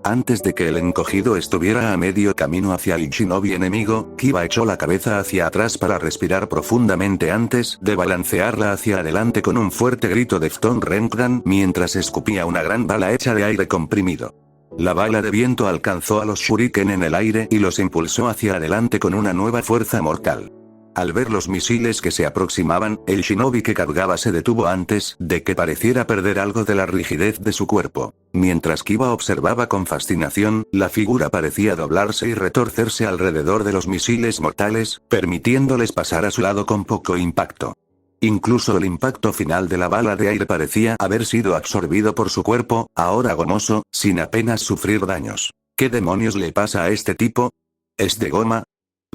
Antes de que el encogido estuviera a medio camino hacia el shinobi enemigo, Kiba echó la cabeza hacia atrás para respirar profundamente antes de balancearla hacia adelante con un fuerte grito de Phton Renkan mientras escupía una gran bala hecha de aire comprimido. La bala de viento alcanzó a los shuriken en el aire y los impulsó hacia adelante con una nueva fuerza mortal. Al ver los misiles que se aproximaban, el shinobi que cargaba se detuvo antes de que pareciera perder algo de la rigidez de su cuerpo. Mientras Kiba observaba con fascinación, la figura parecía doblarse y retorcerse alrededor de los misiles mortales, permitiéndoles pasar a su lado con poco impacto. Incluso el impacto final de la bala de aire parecía haber sido absorbido por su cuerpo, ahora gomoso, sin apenas sufrir daños. ¿Qué demonios le pasa a este tipo? ¿Es de goma?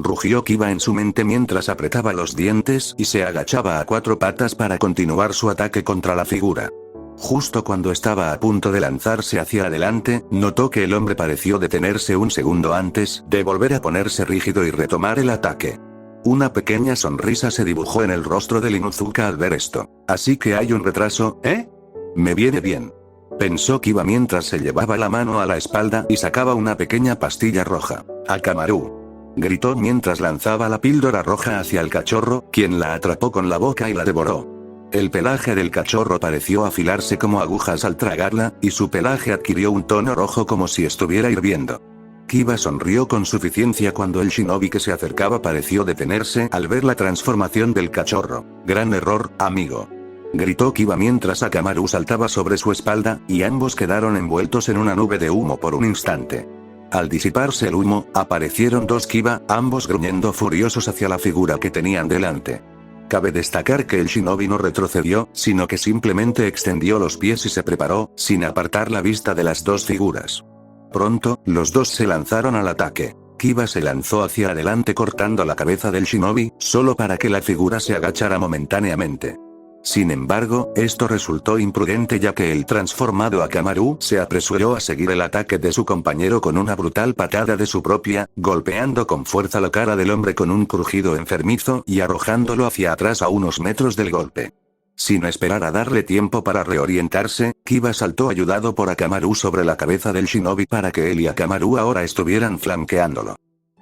Rugió Kiba en su mente mientras apretaba los dientes y se agachaba a 4 patas para continuar su ataque contra la figura. Justo cuando estaba a punto de lanzarse hacia adelante, notó que el hombre pareció detenerse un segundo antes de volver a ponerse rígido y retomar el ataque. Una pequeña sonrisa se dibujó en el rostro de Inuzuka al ver esto. Así que hay un retraso, ¿eh? Me viene bien. Pensó Kiba mientras se llevaba la mano a la espalda y sacaba una pequeña pastilla roja. Akamaru. Gritó mientras lanzaba la píldora roja hacia el cachorro, quien la atrapó con la boca y la devoró. El pelaje del cachorro pareció afilarse como agujas al tragarla, y su pelaje adquirió un tono rojo como si estuviera hirviendo. Kiba sonrió con suficiencia cuando el shinobi que se acercaba pareció detenerse al ver la transformación del cachorro. Gran error, amigo. Gritó Kiba mientras Akamaru saltaba sobre su espalda, y ambos quedaron envueltos en una nube de humo por un instante. Al disiparse el humo, aparecieron 2 Kiba, ambos gruñendo furiosos hacia la figura que tenían delante. Cabe destacar que el shinobi no retrocedió, sino que simplemente extendió los pies y se preparó, sin apartar la vista de las 2 figuras. Pronto, los dos se lanzaron al ataque. Kiba se lanzó hacia adelante cortando la cabeza del shinobi, solo para que la figura se agachara momentáneamente. Sin embargo, esto resultó imprudente ya que el transformado Akamaru se apresuró a seguir el ataque de su compañero con una brutal patada de su propia, golpeando con fuerza la cara del hombre con un crujido enfermizo y arrojándolo hacia atrás a unos metros del golpe. Sin esperar a darle tiempo para reorientarse, Kiba saltó ayudado por Akamaru sobre la cabeza del shinobi para que él y Akamaru ahora estuvieran flanqueándolo.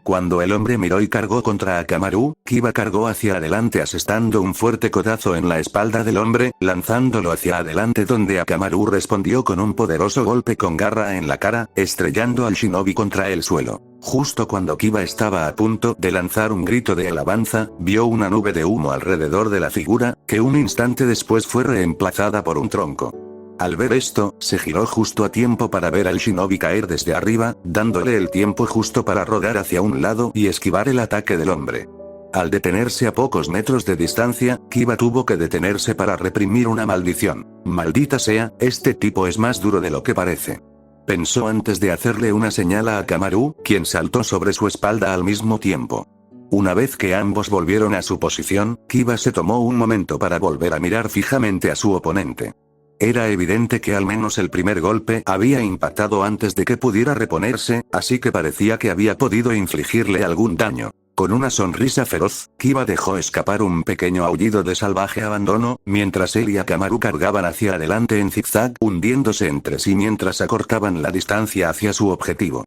Cuando el hombre miró y cargó contra Akamaru, Kiba cargó hacia adelante asestando un fuerte codazo en la espalda del hombre, lanzándolo hacia adelante donde Akamaru respondió con un poderoso golpe con garra en la cara, estrellando al shinobi contra el suelo. Justo cuando Kiba estaba a punto de lanzar un grito de alabanza, vio una nube de humo alrededor de la figura, que un instante después fue reemplazada por un tronco. Al ver esto, se giró justo a tiempo para ver al shinobi caer desde arriba, dándole el tiempo justo para rodar hacia un lado y esquivar el ataque del hombre. Al detenerse a pocos metros de distancia, Kiba tuvo que detenerse para reprimir una maldición. Maldita sea, este tipo es más duro de lo que parece. Pensó antes de hacerle una señal a Akamaru, quien saltó sobre su espalda al mismo tiempo. Una vez que ambos volvieron a su posición, Kiba se tomó un momento para volver a mirar fijamente a su oponente. Era evidente que al menos el primer golpe había impactado antes de que pudiera reponerse, así que parecía que había podido infligirle algún daño. Con una sonrisa feroz, Kiba dejó escapar un pequeño aullido de salvaje abandono, mientras él y Akamaru cargaban hacia adelante en zigzag, hundiéndose entre sí mientras acortaban la distancia hacia su objetivo.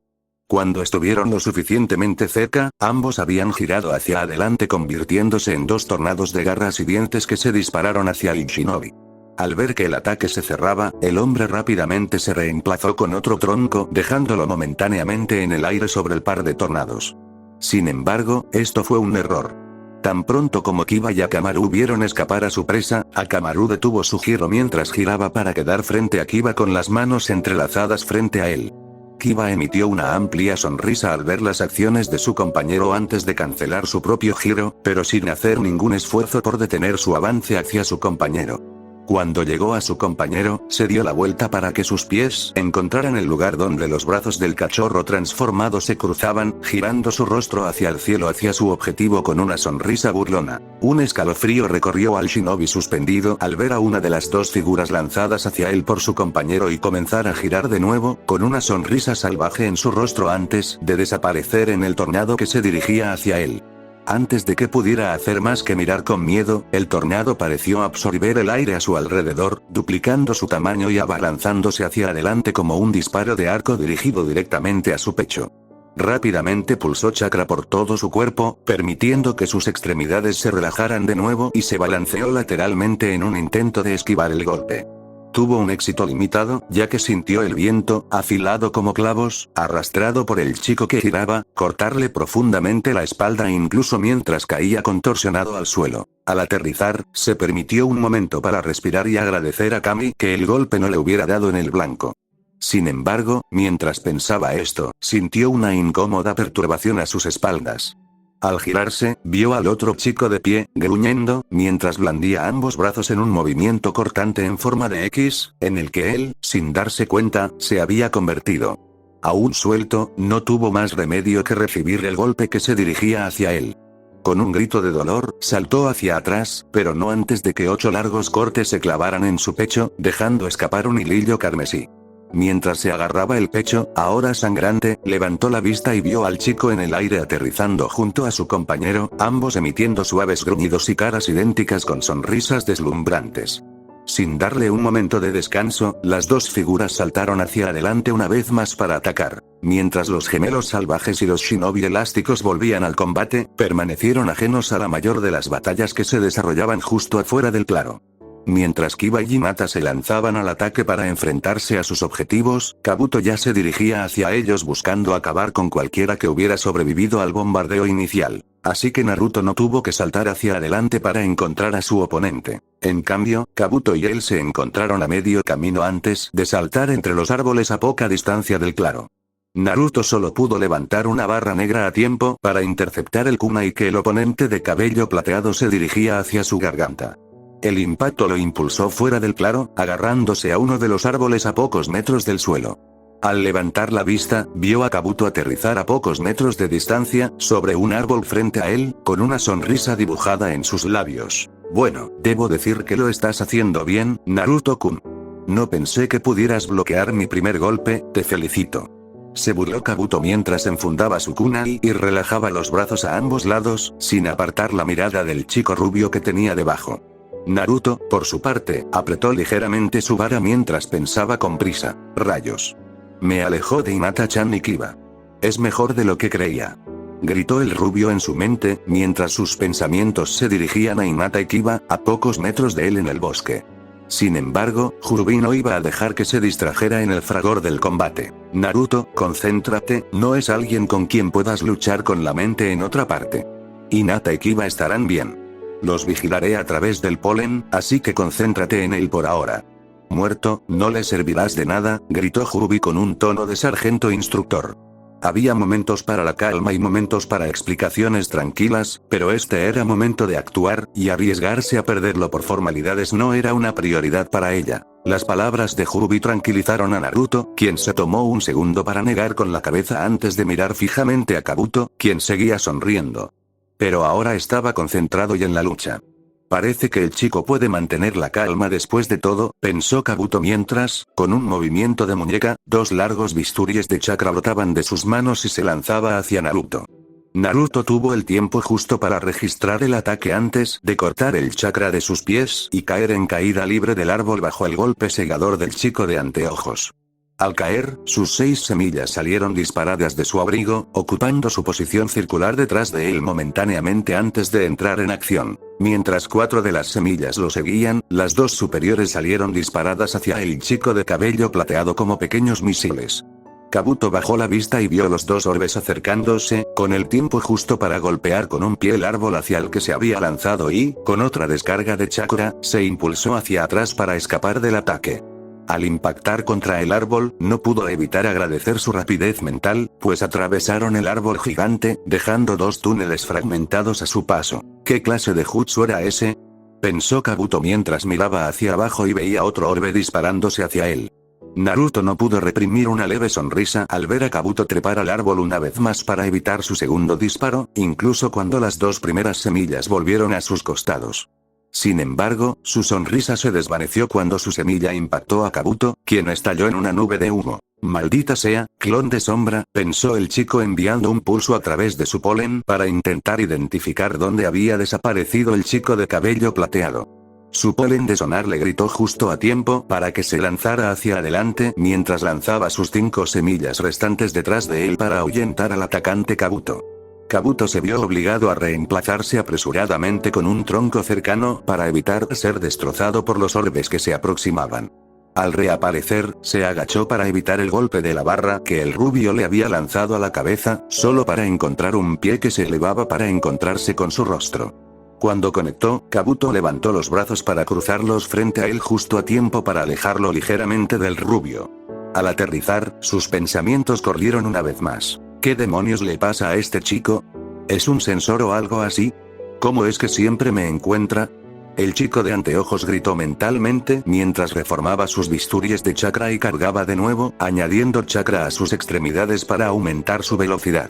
Cuando estuvieron lo suficientemente cerca, ambos habían girado hacia adelante convirtiéndose en 2 tornados de garras y dientes que se dispararon hacia el shinobi. Al ver que el ataque se cerraba, el hombre rápidamente se reemplazó con otro tronco, dejándolo momentáneamente en el aire sobre el par de tornados. Sin embargo, esto fue un error. Tan pronto como Kiba y Akamaru vieron escapar a su presa, Akamaru detuvo su giro mientras giraba para quedar frente a Kiba con las manos entrelazadas frente a él. Kiba emitió una amplia sonrisa al ver las acciones de su compañero antes de cancelar su propio giro, pero sin hacer ningún esfuerzo por detener su avance hacia su compañero. Cuando llegó a su compañero, se dio la vuelta para que sus pies encontraran el lugar donde los brazos del cachorro transformado se cruzaban, girando su rostro hacia el cielo hacia su objetivo con una sonrisa burlona. Un escalofrío recorrió al shinobi suspendido al ver a una de las dos figuras lanzadas hacia él por su compañero y comenzar a girar de nuevo, con una sonrisa salvaje en su rostro antes de desaparecer en el tornado que se dirigía hacia él. Antes de que pudiera hacer más que mirar con miedo, el tornado pareció absorber el aire a su alrededor, duplicando su tamaño y abalanzándose hacia adelante como un disparo de arco dirigido directamente a su pecho. Rápidamente pulsó chakra por todo su cuerpo, permitiendo que sus extremidades se relajaran de nuevo y se balanceó lateralmente en un intento de esquivar el golpe. Tuvo un éxito limitado, ya que sintió el viento, afilado como clavos, arrastrado por el chico que giraba, cortarle profundamente la espalda incluso mientras caía contorsionado al suelo. Al aterrizar, se permitió un momento para respirar y agradecer a Kami que el golpe no le hubiera dado en el blanco. Sin embargo, mientras pensaba esto, sintió una incómoda perturbación a sus espaldas. Al girarse, vio al otro chico de pie, gruñendo, mientras blandía ambos brazos en un movimiento cortante en forma de X, en el que él, sin darse cuenta, se había convertido. Aún suelto, no tuvo más remedio que recibir el golpe que se dirigía hacia él. Con un grito de dolor, saltó hacia atrás, pero no antes de que 8 largos cortes se clavaran en su pecho, dejando escapar un hilillo carmesí. Mientras se agarraba el pecho, ahora sangrante, levantó la vista y vio al chico en el aire aterrizando junto a su compañero, ambos emitiendo suaves gruñidos y caras idénticas con sonrisas deslumbrantes. Sin darle un momento de descanso, las dos figuras saltaron hacia adelante una vez más para atacar. Mientras los gemelos salvajes y los shinobi elásticos volvían al combate, permanecieron ajenos a la mayor de las batallas que se desarrollaban justo afuera del claro. Mientras Kiba y Hinata se lanzaban al ataque para enfrentarse a sus objetivos, Kabuto ya se dirigía hacia ellos buscando acabar con cualquiera que hubiera sobrevivido al bombardeo inicial. Así que Naruto no tuvo que saltar hacia adelante para encontrar a su oponente. En cambio, Kabuto y él se encontraron a medio camino antes de saltar entre los árboles a poca distancia del claro. Naruto solo pudo levantar una barra negra a tiempo para interceptar el kunai que el oponente de cabello plateado se dirigía hacia su garganta. El impacto lo impulsó fuera del claro, agarrándose a uno de los árboles a pocos metros del suelo. Al levantar la vista, vio a Kabuto aterrizar a pocos metros de distancia, sobre un árbol frente a él, con una sonrisa dibujada en sus labios. Bueno, debo decir que lo estás haciendo bien, Naruto-kun. No pensé que pudieras bloquear mi primer golpe, te felicito. Se burló Kabuto mientras enfundaba su kunai y relajaba los brazos a ambos lados, sin apartar la mirada del chico rubio que tenía debajo. Naruto, por su parte, apretó ligeramente su vara mientras pensaba con prisa. Rayos. Me alejó de Hinata-chan y Kiba. Es mejor de lo que creía. Gritó el rubio en su mente, mientras sus pensamientos se dirigían a Hinata y Kiba, a pocos metros de él en el bosque. Sin embargo, Hrubi no iba a dejar que se distrajera en el fragor del combate. Naruto, concéntrate, no es alguien con quien puedas luchar con la mente en otra parte. Hinata y Kiba estarán bien. Los vigilaré a través del polen, así que concéntrate en él por ahora. Muerto, no le servirás de nada, gritó Hrubi con un tono de sargento instructor. Había momentos para la calma y momentos para explicaciones tranquilas, pero este era momento de actuar, y arriesgarse a perderlo por formalidades no era una prioridad para ella. Las palabras de Hrubi tranquilizaron a Naruto, quien se tomó un segundo para negar con la cabeza antes de mirar fijamente a Kabuto, quien seguía sonriendo. Pero ahora estaba concentrado y en la lucha. Parece que el chico puede mantener la calma después de todo, pensó Kabuto mientras, con un movimiento de muñeca, 2 largos bisturíes de chakra brotaban de sus manos y se lanzaba hacia Naruto. Naruto tuvo el tiempo justo para registrar el ataque antes de cortar el chakra de sus pies y caer en caída libre del árbol bajo el golpe cegador del chico de anteojos. Al caer, sus 6 semillas salieron disparadas de su abrigo, ocupando su posición circular detrás de él momentáneamente antes de entrar en acción. Mientras 4 de las semillas lo seguían, las 2 superiores salieron disparadas hacia el chico de cabello plateado como pequeños misiles. Kabuto bajó la vista y vio los dos orbes acercándose, con el tiempo justo para golpear con un pie el árbol hacia el que se había lanzado y, con otra descarga de chakra, se impulsó hacia atrás para escapar del ataque. Al impactar contra el árbol, no pudo evitar agradecer su rapidez mental, pues atravesaron el árbol gigante, dejando dos túneles fragmentados a su paso. ¿Qué clase de jutsu era ese?, pensó Kabuto mientras miraba hacia abajo y veía otro orbe disparándose hacia él. Naruto no pudo reprimir una leve sonrisa al ver a Kabuto trepar al árbol una vez más para evitar su segundo disparo, incluso cuando las dos primeras semillas volvieron a sus costados. Sin embargo, su sonrisa se desvaneció cuando su semilla impactó a Kabuto, quien estalló en una nube de humo. Maldita sea, clon de sombra, pensó el chico enviando un pulso a través de su polen para intentar identificar dónde había desaparecido el chico de cabello plateado. Su polen de sonar le gritó justo a tiempo para que se lanzara hacia adelante mientras lanzaba sus 5 semillas restantes detrás de él para ahuyentar al atacante Kabuto. Kabuto se vio obligado a reemplazarse apresuradamente con un tronco cercano para evitar ser destrozado por los orbes que se aproximaban. Al reaparecer, se agachó para evitar el golpe de la barra que el rubio le había lanzado a la cabeza, solo para encontrar un pie que se elevaba para encontrarse con su rostro. Cuando conectó, Kabuto levantó los brazos para cruzarlos frente a él justo a tiempo para alejarlo ligeramente del rubio. Al aterrizar, sus pensamientos corrieron una vez más. ¿Qué demonios le pasa a este chico? ¿Es un sensor o algo así? ¿Cómo es que siempre me encuentra? El chico de anteojos gritó mentalmente mientras reformaba sus bisturíes de chakra y cargaba de nuevo, añadiendo chakra a sus extremidades para aumentar su velocidad.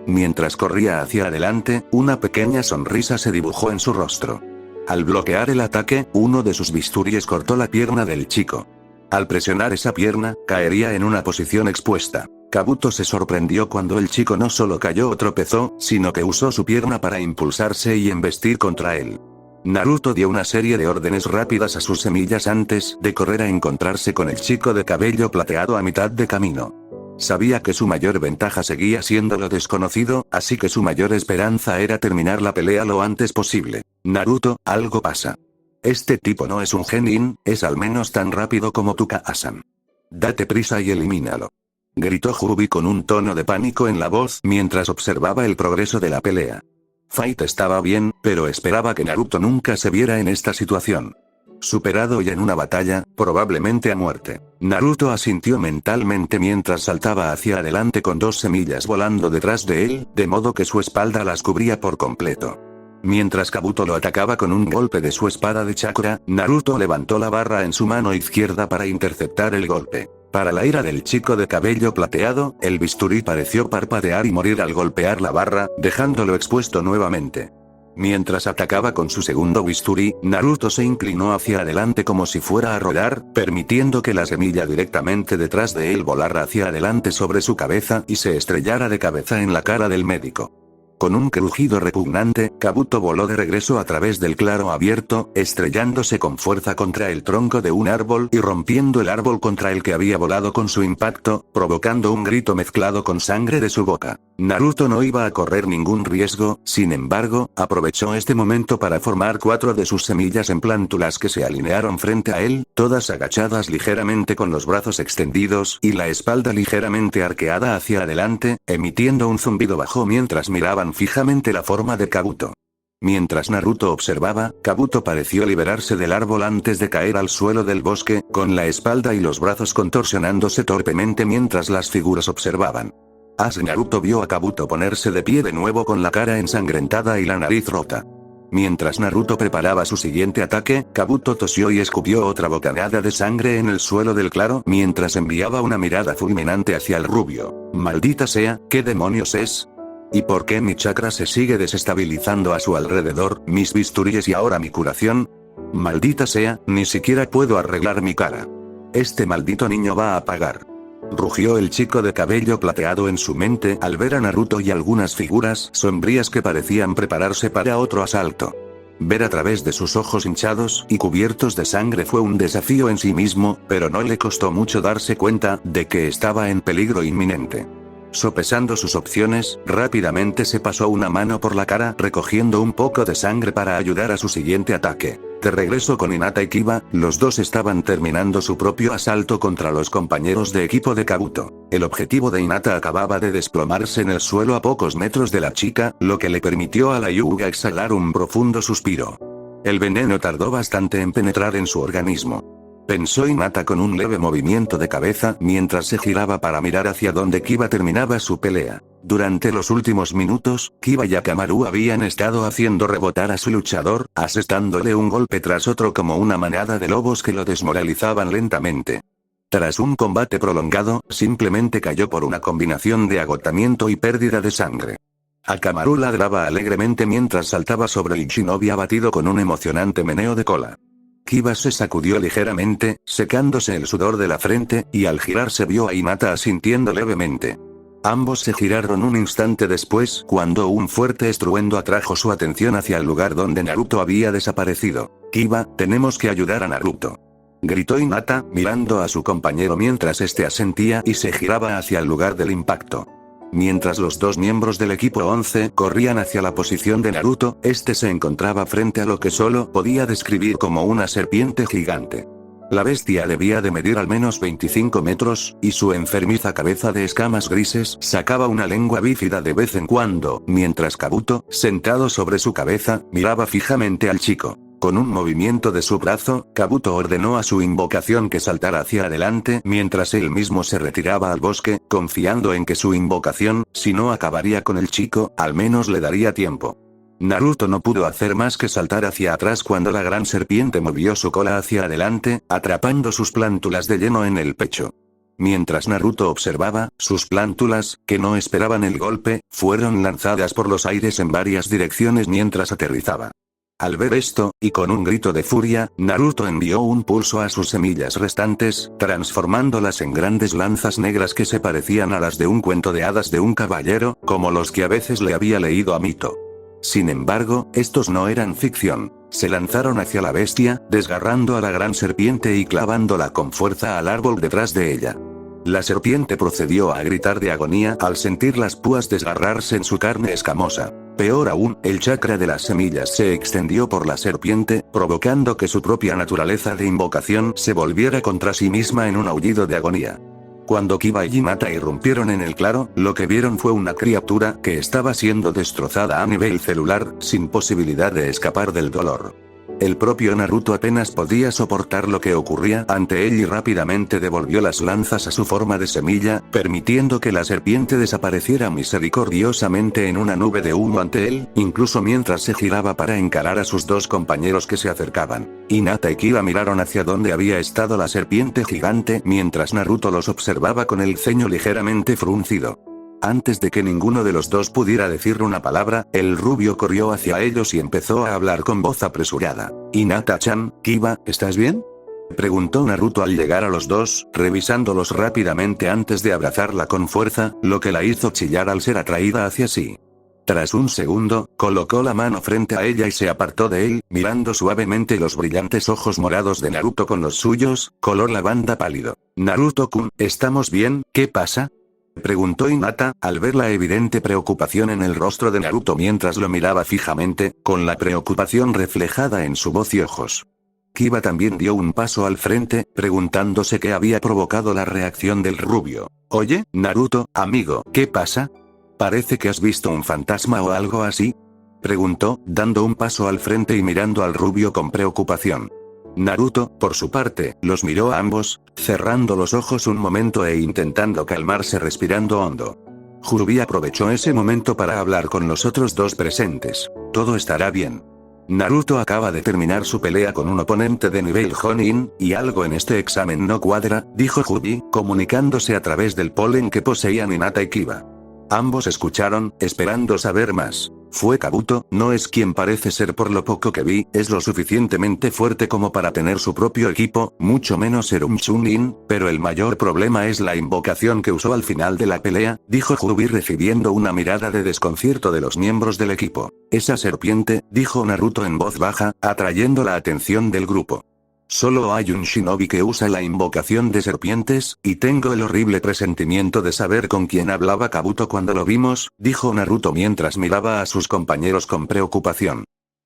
Mientras corría hacia adelante, una pequeña sonrisa se dibujó en su rostro. Al bloquear el ataque, uno de sus bisturíes cortó la pierna del chico. Al presionar esa pierna, caería en una posición expuesta. Kabuto se sorprendió cuando el chico no solo cayó o tropezó, sino que usó su pierna para impulsarse y embestir contra él. Naruto dio una serie de órdenes rápidas a sus semillas antes de correr a encontrarse con el chico de cabello plateado a mitad de camino. Sabía que su mayor ventaja seguía siendo lo desconocido, así que su mayor esperanza era terminar la pelea lo antes posible. Naruto, algo pasa. Este tipo no es un genin, es al menos tan rápido como Tsukasa-san. Date prisa y elimínalo. Gritó Jubi con un tono de pánico en la voz mientras observaba el progreso de la pelea. Fight estaba bien, pero esperaba que Naruto nunca se viera en esta situación. Superado y en una batalla, probablemente a muerte. Naruto asintió mentalmente mientras saltaba hacia adelante con 2 semillas volando detrás de él, de modo que su espalda las cubría por completo. Mientras Kabuto lo atacaba con un golpe de su espada de chakra, Naruto levantó la barra en su mano izquierda para interceptar el golpe. Para la ira del chico de cabello plateado, el bisturí pareció parpadear y morir al golpear la barra, dejándolo expuesto nuevamente. Mientras atacaba con su segundo bisturí, Naruto se inclinó hacia adelante como si fuera a rodar, permitiendo que la semilla directamente detrás de él volara hacia adelante sobre su cabeza y se estrellara de cabeza en la cara del médico. Con un crujido repugnante, Kabuto voló de regreso a través del claro abierto, estrellándose con fuerza contra el tronco de un árbol y rompiendo el árbol contra el que había volado con su impacto, provocando un grito mezclado con sangre de su boca. Naruto no iba a correr ningún riesgo, sin embargo, aprovechó este momento para formar 4 de sus semillas en plántulas que se alinearon frente a él, todas agachadas ligeramente con los brazos extendidos y la espalda ligeramente arqueada hacia adelante, emitiendo un zumbido bajo mientras miraban fijamente la forma de Kabuto. Mientras Naruto observaba, Kabuto pareció liberarse del árbol antes de caer al suelo del bosque, con la espalda y los brazos contorsionándose torpemente mientras las figuras observaban. Naruto vio a Kabuto ponerse de pie de nuevo con la cara ensangrentada y la nariz rota. Mientras Naruto preparaba su siguiente ataque, Kabuto tosió y escupió otra bocanada de sangre en el suelo del claro mientras enviaba una mirada fulminante hacia el rubio. Maldita sea, ¿qué demonios es? ¿Y por qué mi chakra se sigue desestabilizando a su alrededor, mis bisturíes y ahora mi curación? Maldita sea, ni siquiera puedo arreglar mi cara. Este maldito niño va a pagar. Rugió el chico de cabello plateado en su mente al ver a Naruto y algunas figuras sombrías que parecían prepararse para otro asalto. Ver a través de sus ojos hinchados y cubiertos de sangre fue un desafío en sí mismo, pero no le costó mucho darse cuenta de que estaba en peligro inminente. Sopesando sus opciones, rápidamente se pasó una mano por la cara recogiendo un poco de sangre para ayudar a su siguiente ataque. De regreso con Hinata y Kiba, los dos estaban terminando su propio asalto contra los compañeros de equipo de Kabuto. El objetivo de Hinata acababa de desplomarse en el suelo a pocos metros de la chica, lo que le permitió a la Hyuga exhalar un profundo suspiro. El veneno tardó bastante en penetrar en su organismo. Pensó Hinata con un leve movimiento de cabeza mientras se giraba para mirar hacia donde Kiba terminaba su pelea. Durante los últimos minutos, Kiba y Akamaru habían estado haciendo rebotar a su luchador, asestándole un golpe tras otro como una manada de lobos que lo desmoralizaban lentamente. Tras un combate prolongado, simplemente cayó por una combinación de agotamiento y pérdida de sangre. Akamaru ladraba alegremente mientras saltaba sobre el shinobi abatido con un emocionante meneo de cola. Kiba se sacudió ligeramente, secándose el sudor de la frente, y al girarse vio a Hinata asintiendo levemente. Ambos se giraron un instante después cuando un fuerte estruendo atrajo su atención hacia el lugar donde Naruto había desaparecido. «Kiba, tenemos que ayudar a Naruto», gritó Hinata, mirando a su compañero mientras este asentía y se giraba hacia el lugar del impacto. Mientras los dos miembros del equipo 11 corrían hacia la posición de Naruto, este se encontraba frente a lo que solo podía describir como una serpiente gigante. La bestia debía de medir al menos 25 metros, y su enfermiza cabeza de escamas grises sacaba una lengua bífida de vez en cuando, mientras Kabuto, sentado sobre su cabeza, miraba fijamente al chico. Con un movimiento de su brazo, Kabuto ordenó a su invocación que saltara hacia adelante mientras él mismo se retiraba al bosque, confiando en que su invocación, si no acabaría con el chico, al menos le daría tiempo. Naruto no pudo hacer más que saltar hacia atrás cuando la gran serpiente movió su cola hacia adelante, atrapando sus plántulas de lleno en el pecho. Mientras Naruto observaba, sus plántulas, que no esperaban el golpe, fueron lanzadas por los aires en varias direcciones mientras aterrizaba. Al ver esto, y con un grito de furia, Naruto envió un pulso a sus semillas restantes, transformándolas en grandes lanzas negras que se parecían a las de un cuento de hadas de un caballero, como los que a veces le había leído a Mito. Sin embargo, estos no eran ficción. Se lanzaron hacia la bestia, desgarrando a la gran serpiente y clavándola con fuerza al árbol detrás de ella. La serpiente procedió a gritar de agonía al sentir las púas desgarrarse en su carne escamosa. Peor aún, el chakra de las semillas se extendió por la serpiente, provocando que su propia naturaleza de invocación se volviera contra sí misma en un aullido de agonía. Cuando Kiba y Hinata irrumpieron en el claro, lo que vieron fue una criatura que estaba siendo destrozada a nivel celular, sin posibilidad de escapar del dolor. El propio Naruto apenas podía soportar lo que ocurría ante él y rápidamente devolvió las lanzas a su forma de semilla, permitiendo que la serpiente desapareciera misericordiosamente en una nube de humo ante él, incluso mientras se giraba para encarar a sus dos compañeros que se acercaban. Hinata y Kiba miraron hacia donde había estado la serpiente gigante mientras Naruto los observaba con el ceño ligeramente fruncido. Antes de que ninguno de los dos pudiera decir una palabra, el rubio corrió hacia ellos y empezó a hablar con voz apresurada. «Hinata-chan, Kiba, ¿estás bien?», preguntó Naruto al llegar a los dos, revisándolos rápidamente antes de abrazarla con fuerza, lo que la hizo chillar al ser atraída hacia sí. Tras un segundo, colocó la mano frente a ella y se apartó de él, mirando suavemente los brillantes ojos morados de Naruto con los suyos, color lavanda pálido. «Naruto-kun, ¿estamos bien? ¿Qué pasa?», preguntó Hinata, al ver la evidente preocupación en el rostro de Naruto mientras lo miraba fijamente, con la preocupación reflejada en su voz y ojos. Kiba también dio un paso al frente, preguntándose qué había provocado la reacción del rubio. «Oye, Naruto, amigo, ¿qué pasa? ¿Parece que has visto un fantasma o algo así?», preguntó, dando un paso al frente y mirando al rubio con preocupación. Naruto, por su parte, los miró a ambos, cerrando los ojos un momento e intentando calmarse respirando hondo. Jurubi aprovechó ese momento para hablar con los otros dos presentes. «Todo estará bien. Naruto acaba de terminar su pelea con un oponente de nivel Jonin, y algo en este examen no cuadra», dijo Jurubi, comunicándose a través del polen que poseían Hinata y Kiba. Ambos escucharon, esperando saber más. «Fue Kabuto, no es quien parece ser por lo poco que vi, es lo suficientemente fuerte como para tener su propio equipo, mucho menos ser un Chunin, pero el mayor problema es la invocación que usó al final de la pelea», dijo Jurubi recibiendo una mirada de desconcierto de los miembros del equipo. «Esa serpiente», dijo Naruto en voz baja, atrayendo la atención del grupo. Solo hay un shinobi que usa la invocación de serpientes, y tengo el horrible presentimiento de saber con quién hablaba Kabuto cuando lo vimos, dijo Naruto mientras miraba a sus compañeros con preocupación.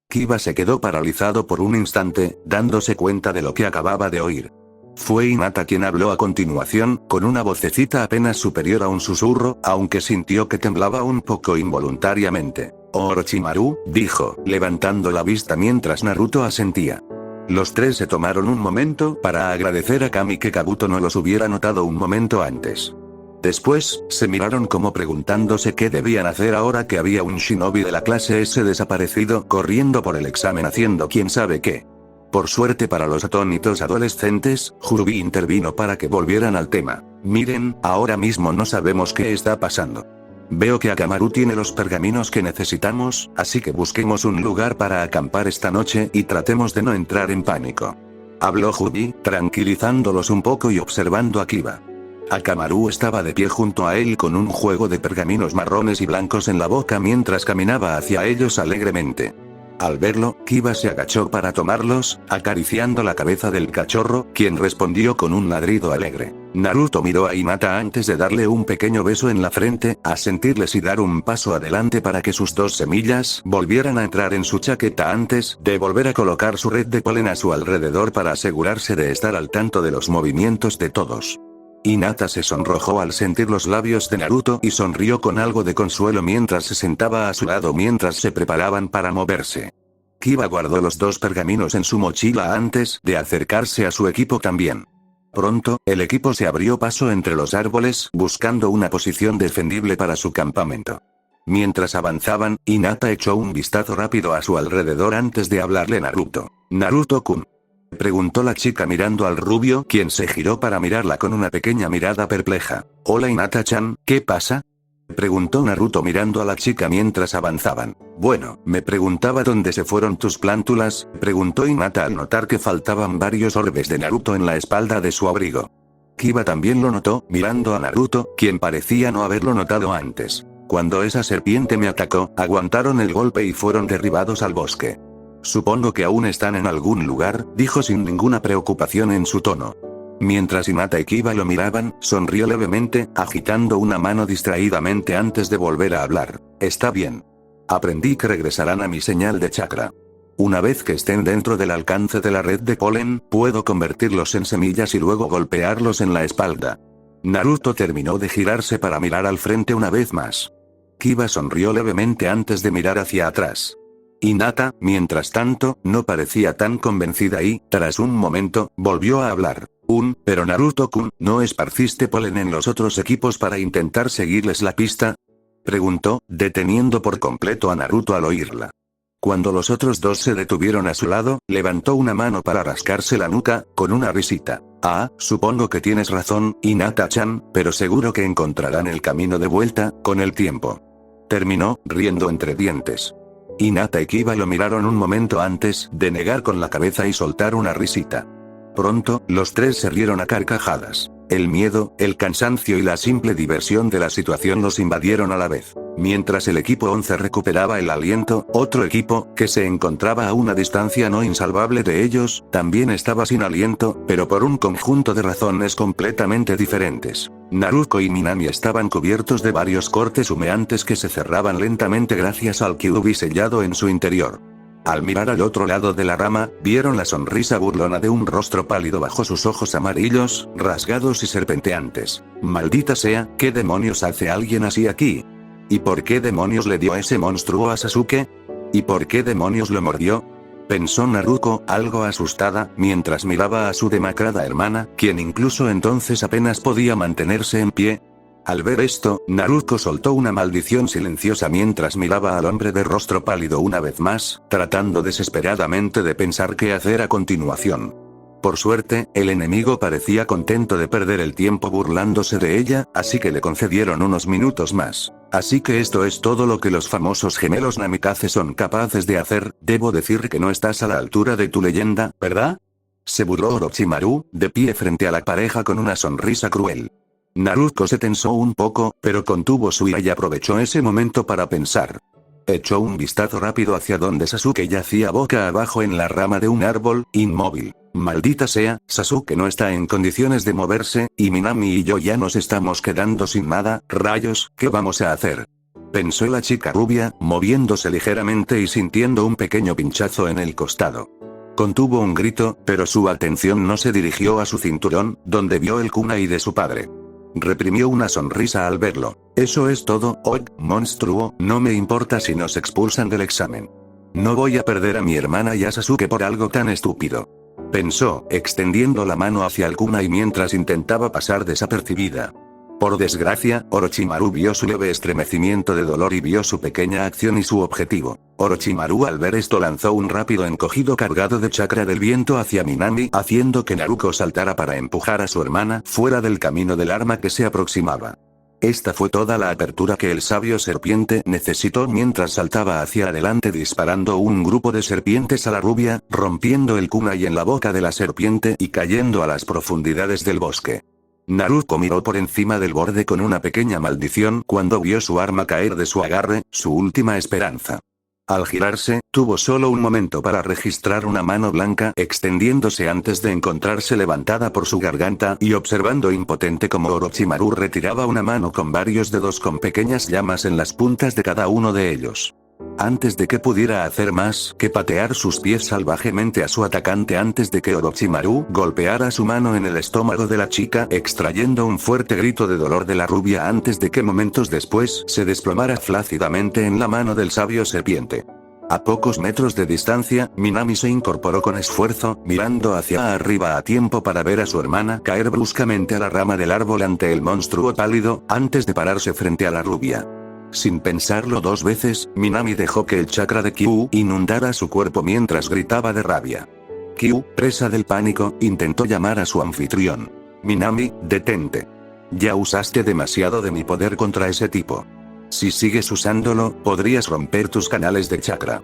Kiba se quedó paralizado por un instante, dándose cuenta de lo que acababa de oír. Fue Hinata quien habló a continuación, con una vocecita apenas superior a un susurro, aunque sintió que temblaba un poco involuntariamente. Orochimaru, dijo, levantando la vista mientras Naruto asentía. Los tres se tomaron un momento para agradecer a Kami que Kabuto no los hubiera notado un momento antes. Después, se miraron como preguntándose qué debían hacer ahora que había un shinobi de la clase S desaparecido corriendo por el examen haciendo quién sabe qué. Por suerte para los atónitos adolescentes, Jurubi intervino para que volvieran al tema. Miren, ahora mismo no sabemos qué está pasando. Veo que Akamaru tiene los pergaminos que necesitamos, así que busquemos un lugar para acampar esta noche y tratemos de no entrar en pánico. Habló Jurubi, tranquilizándolos un poco y observando a Kiba. Akamaru estaba de pie junto a él con un juego de pergaminos marrones y blancos en la boca mientras caminaba hacia ellos alegremente. Al verlo, Kiba se agachó para tomarlos, acariciando la cabeza del cachorro, quien respondió con un ladrido alegre. Naruto miró a Hinata antes de darle un pequeño beso en la frente, a sentirles y dar un paso adelante para que sus dos semillas volvieran a entrar en su chaqueta antes de volver a colocar su red de polen a su alrededor para asegurarse de estar al tanto de los movimientos de todos. Hinata se sonrojó al sentir los labios de Naruto y sonrió con algo de consuelo mientras se sentaba a su lado mientras se preparaban para moverse. Kiba guardó los dos pergaminos en su mochila antes de acercarse a su equipo también. Pronto, el equipo se abrió paso entre los árboles buscando una posición defendible para su campamento. Mientras avanzaban, Hinata echó un vistazo rápido a su alrededor antes de hablarle a Naruto. «Naruto-kun», preguntó la chica mirando al rubio, quien se giró para mirarla con una pequeña mirada perpleja. «Hola Hinata-chan, ¿qué pasa?», preguntó Naruto mirando a la chica mientras avanzaban. «Bueno, me preguntaba dónde se fueron tus plántulas», preguntó Hinata al notar que faltaban varios orbes de Naruto en la espalda de su abrigo. Kiba también lo notó, mirando a Naruto, quien parecía no haberlo notado antes. «Cuando esa serpiente me atacó, aguantaron el golpe y fueron derribados al bosque. Supongo que aún están en algún lugar», dijo sin ninguna preocupación en su tono. Mientras Hinata y Kiba lo miraban, sonrió levemente, agitando una mano distraídamente antes de volver a hablar. «Está bien. Aprendí que regresarán a mi señal de chakra. Una vez que estén dentro del alcance de la red de polen, puedo convertirlos en semillas y luego golpearlos en la espalda». Naruto terminó de girarse para mirar al frente una vez más. Kiba sonrió levemente antes de mirar hacia atrás. Hinata, mientras tanto, no parecía tan convencida y, tras un momento, volvió a hablar. «Pero Naruto-kun, ¿no esparciste polen en los otros equipos para intentar seguirles la pista?», preguntó, deteniendo por completo a Naruto al oírla. Cuando los otros dos se detuvieron a su lado, levantó una mano para rascarse la nuca, con una risita. «Ah, supongo que tienes razón, Hinata-chan, pero seguro que encontrarán el camino de vuelta, con el tiempo», terminó, riendo entre dientes. Hinata y Kiba lo miraron un momento antes de negar con la cabeza y soltar una risita. Pronto, los tres se rieron a carcajadas. El miedo, el cansancio y la simple diversión de la situación los invadieron a la vez. Mientras el equipo 11 recuperaba el aliento, otro equipo, que se encontraba a una distancia no insalvable de ellos, también estaba sin aliento, pero por un conjunto de razones completamente diferentes. Naruto y Minami estaban cubiertos de varios cortes humeantes que se cerraban lentamente gracias al kyuubi sellado en su interior. Al mirar al otro lado de la rama, vieron la sonrisa burlona de un rostro pálido bajo sus ojos amarillos, rasgados y serpenteantes. «Maldita sea, ¿qué demonios hace alguien así aquí? ¿Y por qué demonios le dio ese monstruo a Sasuke? ¿Y por qué demonios lo mordió?», pensó Naruto, algo asustada, mientras miraba a su demacrada hermana, quien incluso entonces apenas podía mantenerse en pie. Al ver esto, Naruto soltó una maldición silenciosa mientras miraba al hombre de rostro pálido una vez más, tratando desesperadamente de pensar qué hacer a continuación. Por suerte, el enemigo parecía contento de perder el tiempo burlándose de ella, así que le concedieron unos minutos más. «Así que esto es todo lo que los famosos gemelos Namikaze son capaces de hacer. Debo decir que no estás a la altura de tu leyenda, ¿verdad?», se burló Orochimaru, de pie frente a la pareja con una sonrisa cruel. Naruto se tensó un poco, pero contuvo su ira y aprovechó ese momento para pensar. Echó un vistazo rápido hacia donde Sasuke yacía boca abajo en la rama de un árbol, inmóvil. Maldita sea, Sasuke no está en condiciones de moverse, y Minami y yo ya nos estamos quedando sin nada. Rayos, ¿qué vamos a hacer? Pensó la chica rubia, moviéndose ligeramente y sintiendo un pequeño pinchazo en el costado. Contuvo un grito, pero su atención no se dirigió a su cinturón, donde vio el kunai de su padre. Reprimió una sonrisa al verlo. Eso es todo, monstruo, no me importa si nos expulsan del examen. No voy a perder a mi hermana y a Sasuke por algo tan estúpido. Pensó, extendiendo la mano hacia el kunai mientras intentaba pasar desapercibida. Por desgracia, Orochimaru vio su leve estremecimiento de dolor y vio su pequeña acción y su objetivo. Orochimaru al ver esto lanzó un rápido encogido cargado de chakra del viento hacia Minami, haciendo que Naruto saltara para empujar a su hermana fuera del camino del arma que se aproximaba. Esta fue toda la apertura que el sabio serpiente necesitó mientras saltaba hacia adelante disparando un grupo de serpientes a la rubia, rompiendo el kunai en la boca de la serpiente y cayendo a las profundidades del bosque. Naruto miró por encima del borde con una pequeña maldición cuando vio su arma caer de su agarre, su última esperanza. Al girarse, tuvo solo un momento para registrar una mano blanca extendiéndose antes de encontrarse levantada por su garganta y observando impotente como Orochimaru retiraba una mano con varios dedos con pequeñas llamas en las puntas de cada uno de ellos. Antes de que pudiera hacer más que patear sus pies salvajemente a su atacante antes de que Orochimaru golpeara su mano en el estómago de la chica extrayendo un fuerte grito de dolor de la rubia antes de que momentos después se desplomara flácidamente en la mano del sabio serpiente. A pocos metros de distancia, Minami se incorporó con esfuerzo, mirando hacia arriba a tiempo para ver a su hermana caer bruscamente a la rama del árbol ante el monstruo pálido, antes de pararse frente a la rubia. Sin pensarlo dos veces, Minami dejó que el chakra de Kyu inundara su cuerpo mientras gritaba de rabia. Kyu, presa del pánico, intentó llamar a su anfitrión. Minami, detente. Ya usaste demasiado de mi poder contra ese tipo. Si sigues usándolo, podrías romper tus canales de chakra.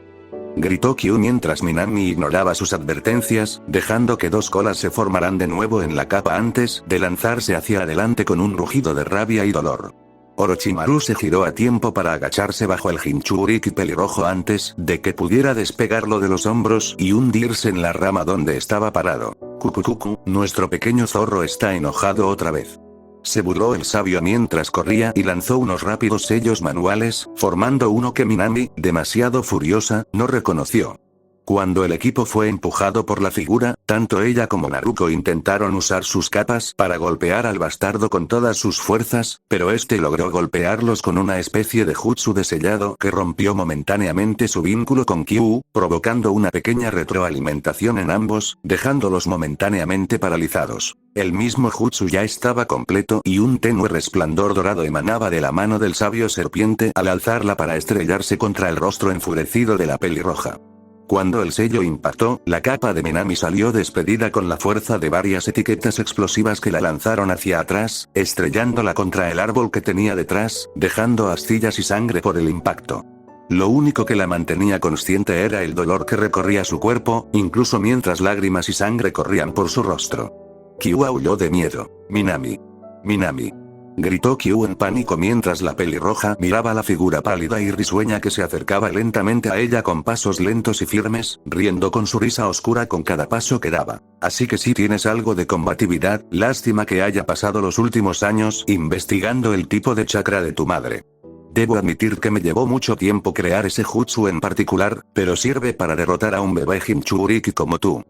Gritó Kyu mientras Minami ignoraba sus advertencias, dejando que dos colas se formaran de nuevo en la capa antes de lanzarse hacia adelante con un rugido de rabia y dolor. Orochimaru se giró a tiempo para agacharse bajo el Jinchuriki pelirrojo antes de que pudiera despegarlo de los hombros y hundirse en la rama donde estaba parado. Kukukuku, nuestro pequeño zorro está enojado otra vez. Se burló el sabio mientras corría y lanzó unos rápidos sellos manuales, formando uno que Minami, demasiado furiosa, no reconoció. Cuando el equipo fue empujado por la figura, tanto ella como Naruto intentaron usar sus capas para golpear al bastardo con todas sus fuerzas, pero este logró golpearlos con una especie de jutsu de sellado que rompió momentáneamente su vínculo con Kyu, provocando una pequeña retroalimentación en ambos, dejándolos momentáneamente paralizados. El mismo jutsu ya estaba completo y un tenue resplandor dorado emanaba de la mano del sabio serpiente al alzarla para estrellarse contra el rostro enfurecido de la pelirroja. Cuando el sello impactó, la capa de Minami salió despedida con la fuerza de varias etiquetas explosivas que la lanzaron hacia atrás, estrellándola contra el árbol que tenía detrás, dejando astillas y sangre por el impacto. Lo único que la mantenía consciente era el dolor que recorría su cuerpo, incluso mientras lágrimas y sangre corrían por su rostro. Kyu aulló de miedo. Minami. Minami. Gritó Kyu en pánico mientras la pelirroja miraba la figura pálida y risueña que se acercaba lentamente a ella con pasos lentos y firmes, riendo con su risa oscura con cada paso que daba. Así que si tienes algo de combatividad, lástima que haya pasado los últimos años investigando el tipo de chakra de tu madre. Debo admitir que me llevó mucho tiempo crear ese jutsu en particular, pero sirve para derrotar a un bebé Jinchuriki como tú.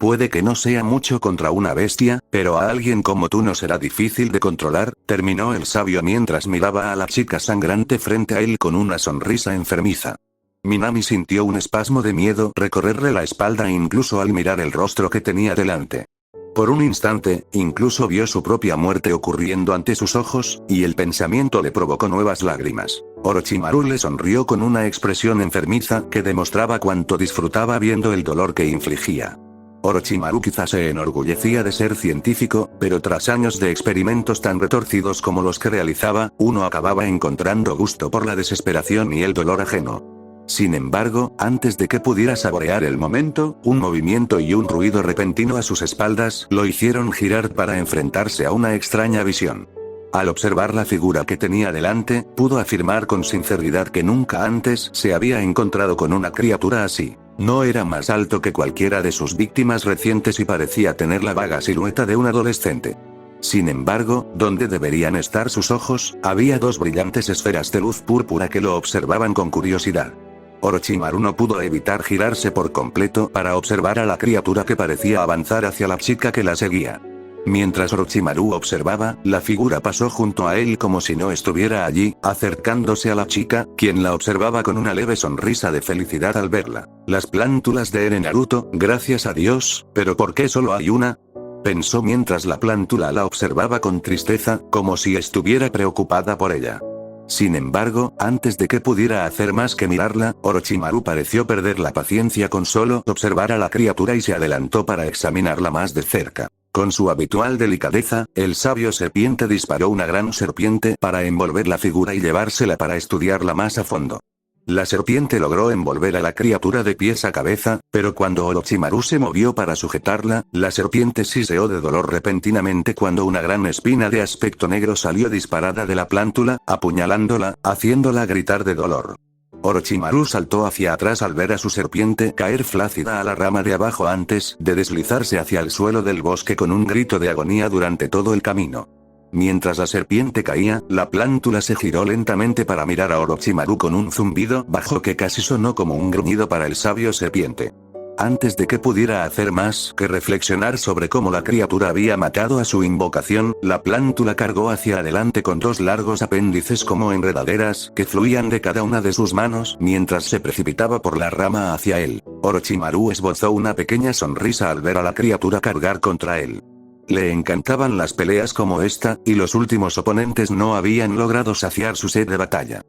Puede que no sea mucho contra una bestia, pero a alguien como tú no será difícil de controlar, terminó el sabio mientras miraba a la chica sangrante frente a él con una sonrisa enfermiza. Minami sintió un espasmo de miedo recorrerle la espalda incluso al mirar el rostro que tenía delante. Por un instante, incluso vio su propia muerte ocurriendo ante sus ojos, y el pensamiento le provocó nuevas lágrimas. Orochimaru le sonrió con una expresión enfermiza que demostraba cuánto disfrutaba viendo el dolor que infligía. Orochimaru quizás se enorgullecía de ser científico, pero tras años de experimentos tan retorcidos como los que realizaba, uno acababa encontrando gusto por la desesperación y el dolor ajeno. Sin embargo, antes de que pudiera saborear el momento, un movimiento y un ruido repentino a sus espaldas lo hicieron girar para enfrentarse a una extraña visión. Al observar la figura que tenía delante, pudo afirmar con sinceridad que nunca antes se había encontrado con una criatura así. No era más alto que cualquiera de sus víctimas recientes y parecía tener la vaga silueta de un adolescente. Sin embargo, donde deberían estar sus ojos, había dos brillantes esferas de luz púrpura que lo observaban con curiosidad. Orochimaru no pudo evitar girarse por completo para observar a la criatura que parecía avanzar hacia la chica que la seguía. Mientras Orochimaru observaba, la figura pasó junto a él como si no estuviera allí, acercándose a la chica, quien la observaba con una leve sonrisa de felicidad al verla. Las plántulas de Eren Naruto, gracias a Dios, pero ¿por qué solo hay una? Pensó mientras la plántula la observaba con tristeza, como si estuviera preocupada por ella. Sin embargo, antes de que pudiera hacer más que mirarla, Orochimaru pareció perder la paciencia con solo observar a la criatura y se adelantó para examinarla más de cerca. Con su habitual delicadeza, el sabio serpiente disparó una gran serpiente para envolver la figura y llevársela para estudiarla más a fondo. La serpiente logró envolver a la criatura de pies a cabeza, pero cuando Orochimaru se movió para sujetarla, la serpiente siseó de dolor repentinamente cuando una gran espina de aspecto negro salió disparada de la plántula, apuñalándola, haciéndola gritar de dolor. Orochimaru saltó hacia atrás al ver a su serpiente caer flácida a la rama de abajo antes de deslizarse hacia el suelo del bosque con un grito de agonía durante todo el camino. Mientras la serpiente caía, la plántula se giró lentamente para mirar a Orochimaru con un zumbido bajo que casi sonó como un gruñido para el sabio serpiente. Antes de que pudiera hacer más que reflexionar sobre cómo la criatura había matado a su invocación, la plántula cargó hacia adelante con dos largos apéndices como enredaderas que fluían de cada una de sus manos mientras se precipitaba por la rama hacia él. Orochimaru esbozó una pequeña sonrisa al ver a la criatura cargar contra él. Le encantaban las peleas como esta, y los últimos oponentes no habían logrado saciar su sed de batalla.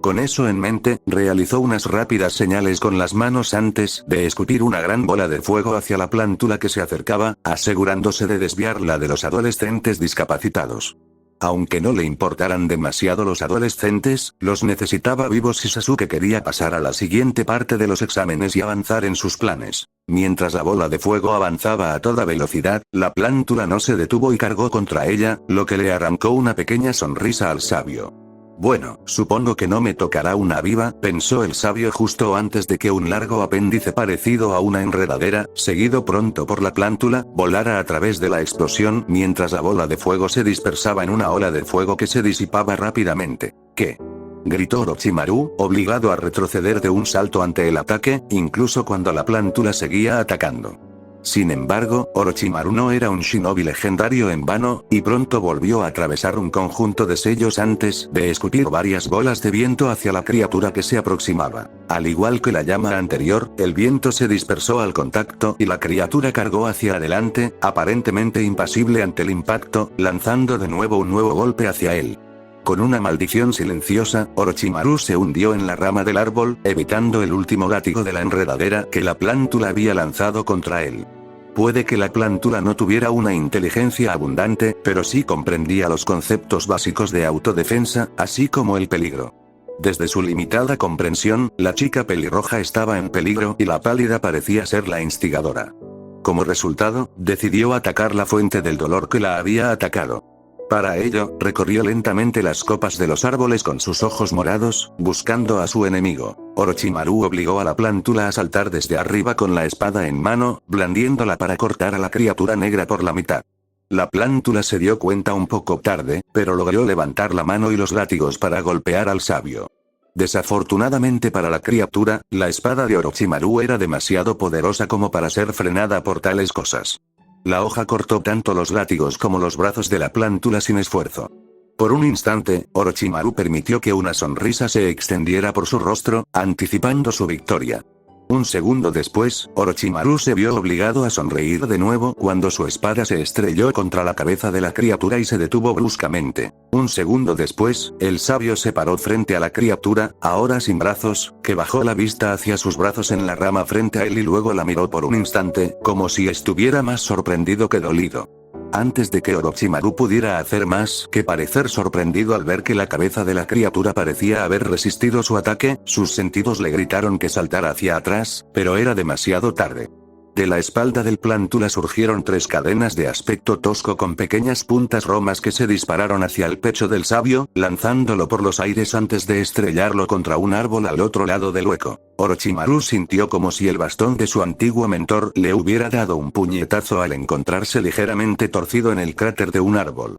Con eso en mente, realizó unas rápidas señales con las manos antes de escupir una gran bola de fuego hacia la plántula que se acercaba, asegurándose de desviarla de los adolescentes discapacitados. Aunque no le importaran demasiado los adolescentes, los necesitaba vivos y Sasuke quería pasar a la siguiente parte de los exámenes y avanzar en sus planes. Mientras la bola de fuego avanzaba a toda velocidad, la plántula no se detuvo y cargó contra ella, lo que le arrancó una pequeña sonrisa al sabio. Bueno, supongo que no me tocará una viva, pensó el sabio justo antes de que un largo apéndice parecido a una enredadera, seguido pronto por la plántula, volara a través de la explosión mientras la bola de fuego se dispersaba en una ola de fuego que se disipaba rápidamente. ¿Qué? Gritó Orochimaru, obligado a retroceder de un salto ante el ataque, incluso cuando la plántula seguía atacando. Sin embargo, Orochimaru no era un shinobi legendario en vano, y pronto volvió a atravesar un conjunto de sellos antes de escupir varias bolas de viento hacia la criatura que se aproximaba. Al igual que la llama anterior, el viento se dispersó al contacto y la criatura cargó hacia adelante, aparentemente impasible ante el impacto, lanzando de nuevo un nuevo golpe hacia él. Con una maldición silenciosa, Orochimaru se hundió en la rama del árbol, evitando el último látigo de la enredadera que la plántula había lanzado contra él. Puede que la plántula no tuviera una inteligencia abundante, pero sí comprendía los conceptos básicos de autodefensa, así como el peligro. Desde su limitada comprensión, la chica pelirroja estaba en peligro y la pálida parecía ser la instigadora. Como resultado, decidió atacar la fuente del dolor que la había atacado. Para ello, recorrió lentamente las copas de los árboles con sus ojos morados, buscando a su enemigo. Orochimaru obligó a la plántula a saltar desde arriba con la espada en mano, blandiéndola para cortar a la criatura negra por la mitad. La plántula se dio cuenta un poco tarde, pero logró levantar la mano y los látigos para golpear al sabio. Desafortunadamente para la criatura, la espada de Orochimaru era demasiado poderosa como para ser frenada por tales cosas. La hoja cortó tanto los látigos como los brazos de la plántula sin esfuerzo. Por un instante, Orochimaru permitió que una sonrisa se extendiera por su rostro, anticipando su victoria. Un segundo después, Orochimaru se vio obligado a sonreír de nuevo cuando su espada se estrelló contra la cabeza de la criatura y se detuvo bruscamente. Un segundo después, el sabio se paró frente a la criatura, ahora sin brazos, que bajó la vista hacia sus brazos en la rama frente a él y luego la miró por un instante, como si estuviera más sorprendido que dolido. Antes de que Orochimaru pudiera hacer más que parecer sorprendido al ver que la cabeza de la criatura parecía haber resistido su ataque, sus sentidos le gritaron que saltara hacia atrás, pero era demasiado tarde. De la espalda del plántula surgieron 3 cadenas de aspecto tosco con pequeñas puntas romas que se dispararon hacia el pecho del sabio, lanzándolo por los aires antes de estrellarlo contra un árbol al otro lado del hueco. Orochimaru sintió como si el bastón de su antiguo mentor le hubiera dado un puñetazo al encontrarse ligeramente torcido en el cráter de un árbol.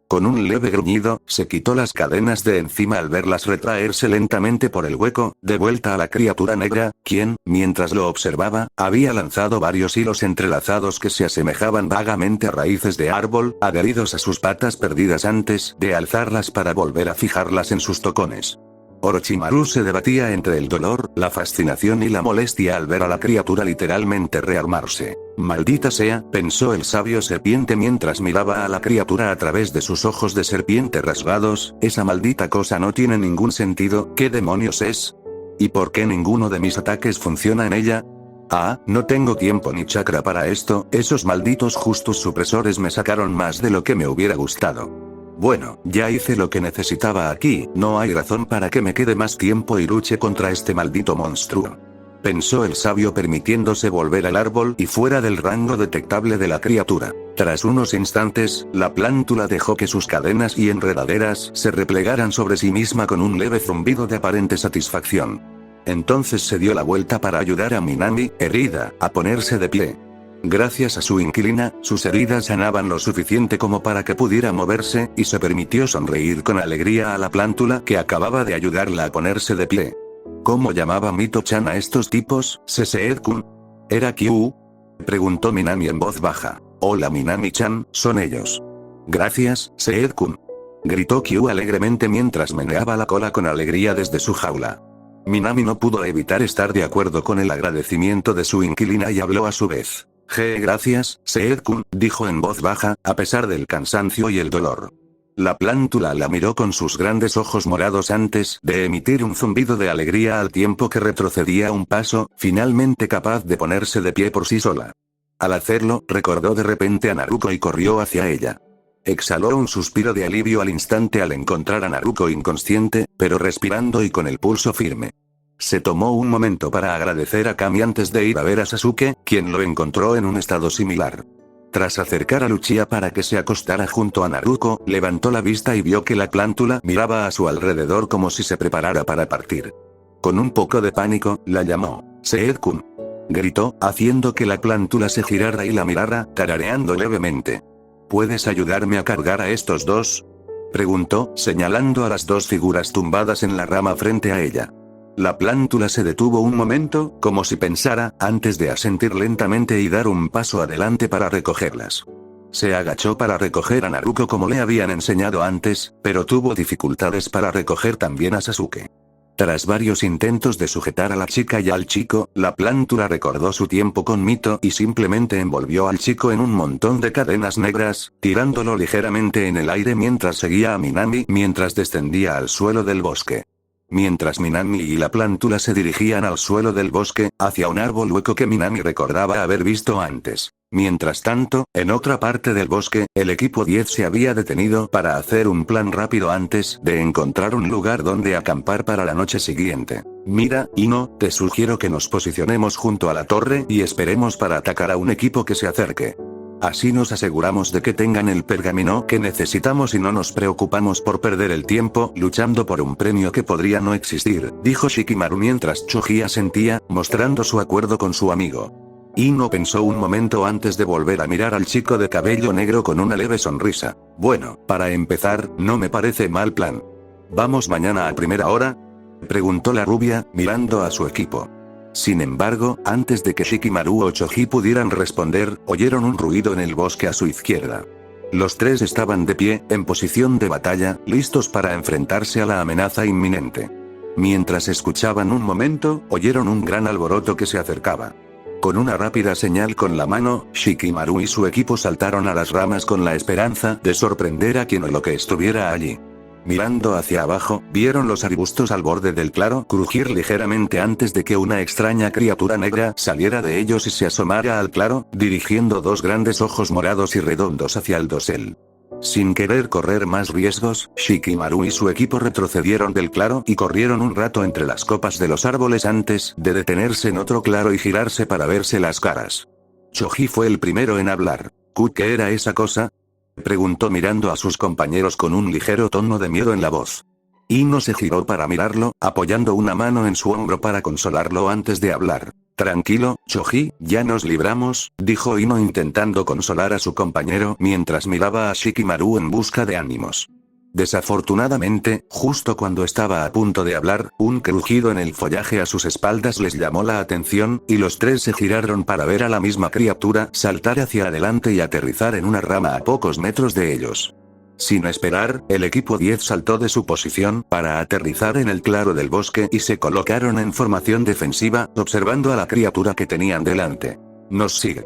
Con un leve gruñido, se quitó las cadenas de encima al verlas retraerse lentamente por el hueco, de vuelta a la criatura negra, quien, mientras lo observaba, había lanzado varios hilos entrelazados que se asemejaban vagamente a raíces de árbol, adheridos a sus patas perdidas antes de alzarlas para volver a fijarlas en sus tocones. Orochimaru se debatía entre el dolor, la fascinación y la molestia al ver a la criatura literalmente rearmarse. Maldita sea, pensó el sabio serpiente mientras miraba a la criatura a través de sus ojos de serpiente rasgados, esa maldita cosa no tiene ningún sentido, ¿qué demonios es? ¿Y por qué ninguno de mis ataques funciona en ella? Ah, no tengo tiempo ni chakra para esto, esos malditos justos supresores me sacaron más de lo que me hubiera gustado. Bueno, ya hice lo que necesitaba aquí, no hay razón para que me quede más tiempo y luche contra este maldito monstruo. Pensó el sabio permitiéndose volver al árbol y fuera del rango detectable de la criatura. Tras unos instantes, la plántula dejó que sus cadenas y enredaderas se replegaran sobre sí misma con un leve zumbido de aparente satisfacción. Entonces se dio la vuelta para ayudar a Minami, herida, a ponerse de pie. Gracias a su inquilina, sus heridas sanaban lo suficiente como para que pudiera moverse, y se permitió sonreír con alegría a la plántula que acababa de ayudarla a ponerse de pie. ¿Cómo llamaba Mito-chan a estos tipos, Seseed-kun? ¿Era Kyu? Preguntó Minami en voz baja. Hola Minami-chan, son ellos. Gracias, Seed-kun. Gritó Kyu alegremente mientras meneaba la cola con alegría desde su jaula. Minami no pudo evitar estar de acuerdo con el agradecimiento de su inquilina y habló a su vez. Gracias, Seed-kun, dijo en voz baja, a pesar del cansancio y el dolor. La plántula la miró con sus grandes ojos morados antes de emitir un zumbido de alegría al tiempo que retrocedía un paso, finalmente capaz de ponerse de pie por sí sola. Al hacerlo, recordó de repente a Naruto y corrió hacia ella. Exhaló un suspiro de alivio al instante al encontrar a Naruto inconsciente, pero respirando y con el pulso firme. Se tomó un momento para agradecer a Kami antes de ir a ver a Sasuke, quien lo encontró en un estado similar. Tras acercar a Luchia para que se acostara junto a Naruto, levantó la vista y vio que la plántula miraba a su alrededor como si se preparara para partir. Con un poco de pánico, la llamó. Seed-kun. Gritó, haciendo que la plántula se girara y la mirara, tarareando levemente. ¿Puedes ayudarme a cargar a estos dos? Preguntó, señalando a las 2 figuras tumbadas en la rama frente a ella. La plántula se detuvo un momento, como si pensara, antes de asentir lentamente y dar un paso adelante para recogerlas. Se agachó para recoger a Naruto como le habían enseñado antes, pero tuvo dificultades para recoger también a Sasuke. Tras varios intentos de sujetar a la chica y al chico, la plántula recordó su tiempo con Mito y simplemente envolvió al chico en un montón de cadenas negras, tirándolo ligeramente en el aire mientras seguía a Minami mientras descendía al suelo del bosque. Mientras Minami y la plántula se dirigían al suelo del bosque, hacia un árbol hueco que Minami recordaba haber visto antes. Mientras tanto, en otra parte del bosque, el equipo 10 se había detenido para hacer un plan rápido antes de encontrar un lugar donde acampar para la noche siguiente. Mira, Ino, te sugiero que nos posicionemos junto a la torre y esperemos para atacar a un equipo que se acerque. Así nos aseguramos de que tengan el pergamino que necesitamos y no nos preocupamos por perder el tiempo luchando por un premio que podría no existir, dijo Shikamaru mientras Choji asentía, mostrando su acuerdo con su amigo. Ino pensó un momento antes de volver a mirar al chico de cabello negro con una leve sonrisa. Bueno, para empezar, no me parece mal plan. ¿Vamos mañana a primera hora? Preguntó la rubia, mirando a su equipo. Sin embargo, antes de que Shikamaru o Choji pudieran responder, oyeron un ruido en el bosque a su izquierda. Los 3 estaban de pie, en posición de batalla, listos para enfrentarse a la amenaza inminente. Mientras escuchaban un momento, oyeron un gran alboroto que se acercaba. Con una rápida señal con la mano, Shikamaru y su equipo saltaron a las ramas con la esperanza de sorprender a quien o lo que estuviera allí. Mirando hacia abajo, vieron los arbustos al borde del claro crujir ligeramente antes de que una extraña criatura negra saliera de ellos y se asomara al claro, dirigiendo 2 grandes ojos morados y redondos hacia el dosel. Sin querer correr más riesgos, Shikamaru y su equipo retrocedieron del claro y corrieron un rato entre las copas de los árboles antes de detenerse en otro claro y girarse para verse las caras. Choji fue el primero en hablar. ¿Qué era esa cosa? Preguntó mirando a sus compañeros con un ligero tono de miedo en la voz. Ino se giró para mirarlo, apoyando una mano en su hombro para consolarlo antes de hablar. Tranquilo, Choji, ya nos libramos, dijo Ino intentando consolar a su compañero mientras miraba a Shikimaru en busca de ánimos. Desafortunadamente, justo cuando estaba a punto de hablar, un crujido en el follaje a sus espaldas les llamó la atención, y los tres se giraron para ver a la misma criatura saltar hacia adelante y aterrizar en una rama a pocos metros de ellos. Sin esperar, el equipo 10 saltó de su posición para aterrizar en el claro del bosque y se colocaron en formación defensiva, observando a la criatura que tenían delante. «Nos sigue»,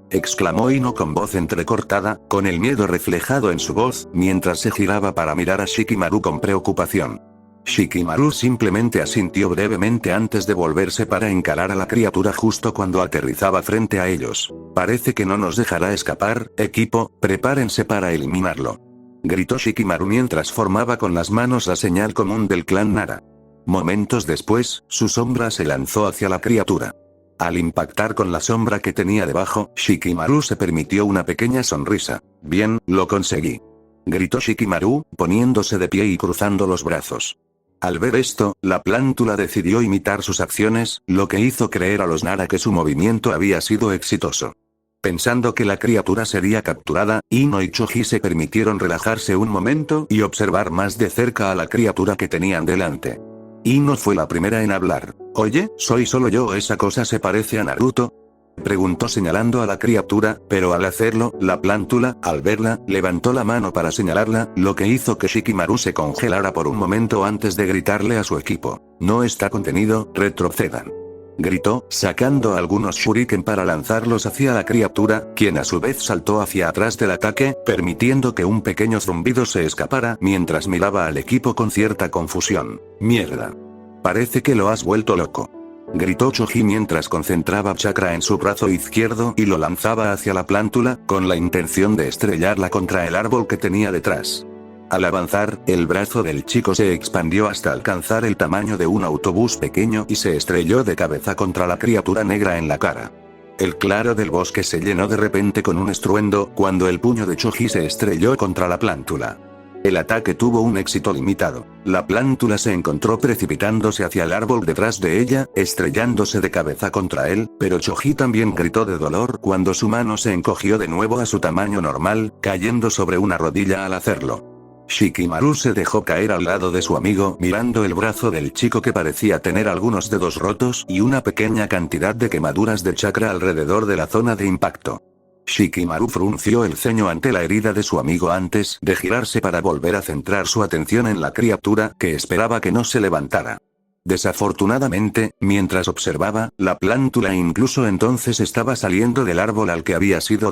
exclamó Ino con voz entrecortada, con el miedo reflejado en su voz, mientras se giraba para mirar a Shikimaru con preocupación. Shikimaru simplemente asintió brevemente antes de volverse para encarar a la criatura justo cuando aterrizaba frente a ellos. «Parece que no nos dejará escapar, equipo, prepárense para eliminarlo», gritó Shikimaru mientras formaba con las manos la señal común del clan Nara. Momentos después, su sombra se lanzó hacia la criatura. Al impactar con la sombra que tenía debajo, Shikimaru se permitió una pequeña sonrisa. «Bien, lo conseguí», gritó Shikimaru, poniéndose de pie y cruzando los brazos. Al ver esto, la plántula decidió imitar sus acciones, lo que hizo creer a los Nara que su movimiento había sido exitoso. Pensando que la criatura sería capturada, Ino y Choji se permitieron relajarse un momento y observar más de cerca a la criatura que tenían delante. Ino fue la primera en hablar. «Oye, ¿soy solo yo o esa cosa se parece a Naruto?», preguntó señalando a la criatura, pero al hacerlo, la plántula, al verla, levantó la mano para señalarla, lo que hizo que Shikimaru se congelara por un momento antes de gritarle a su equipo. «No está contenido, retrocedan», gritó, sacando algunos shuriken para lanzarlos hacia la criatura, quien a su vez saltó hacia atrás del ataque, permitiendo que un pequeño zumbido se escapara mientras miraba al equipo con cierta confusión. «Mierda. Parece que lo has vuelto loco», gritó Choji mientras concentraba chakra en su brazo izquierdo y lo lanzaba hacia la plántula, con la intención de estrellarla contra el árbol que tenía detrás. Al avanzar, el brazo del chico se expandió hasta alcanzar el tamaño de un autobús pequeño y se estrelló de cabeza contra la criatura negra en la cara. El claro del bosque se llenó de repente con un estruendo cuando el puño de Choji se estrelló contra la plántula. El ataque tuvo un éxito limitado. La plántula se encontró precipitándose hacia el árbol detrás de ella, estrellándose de cabeza contra él, pero Choji también gritó de dolor cuando su mano se encogió de nuevo a su tamaño normal, cayendo sobre una rodilla al hacerlo. Shikimaru se dejó caer al lado de su amigo mirando el brazo del chico que parecía tener algunos dedos rotos y una pequeña cantidad de quemaduras de chakra alrededor de la zona de impacto. Shikimaru frunció el ceño ante la herida de su amigo antes de girarse para volver a centrar su atención en la criatura que esperaba que no se levantara. Desafortunadamente, mientras observaba, la plántula incluso entonces estaba saliendo del árbol al que había sido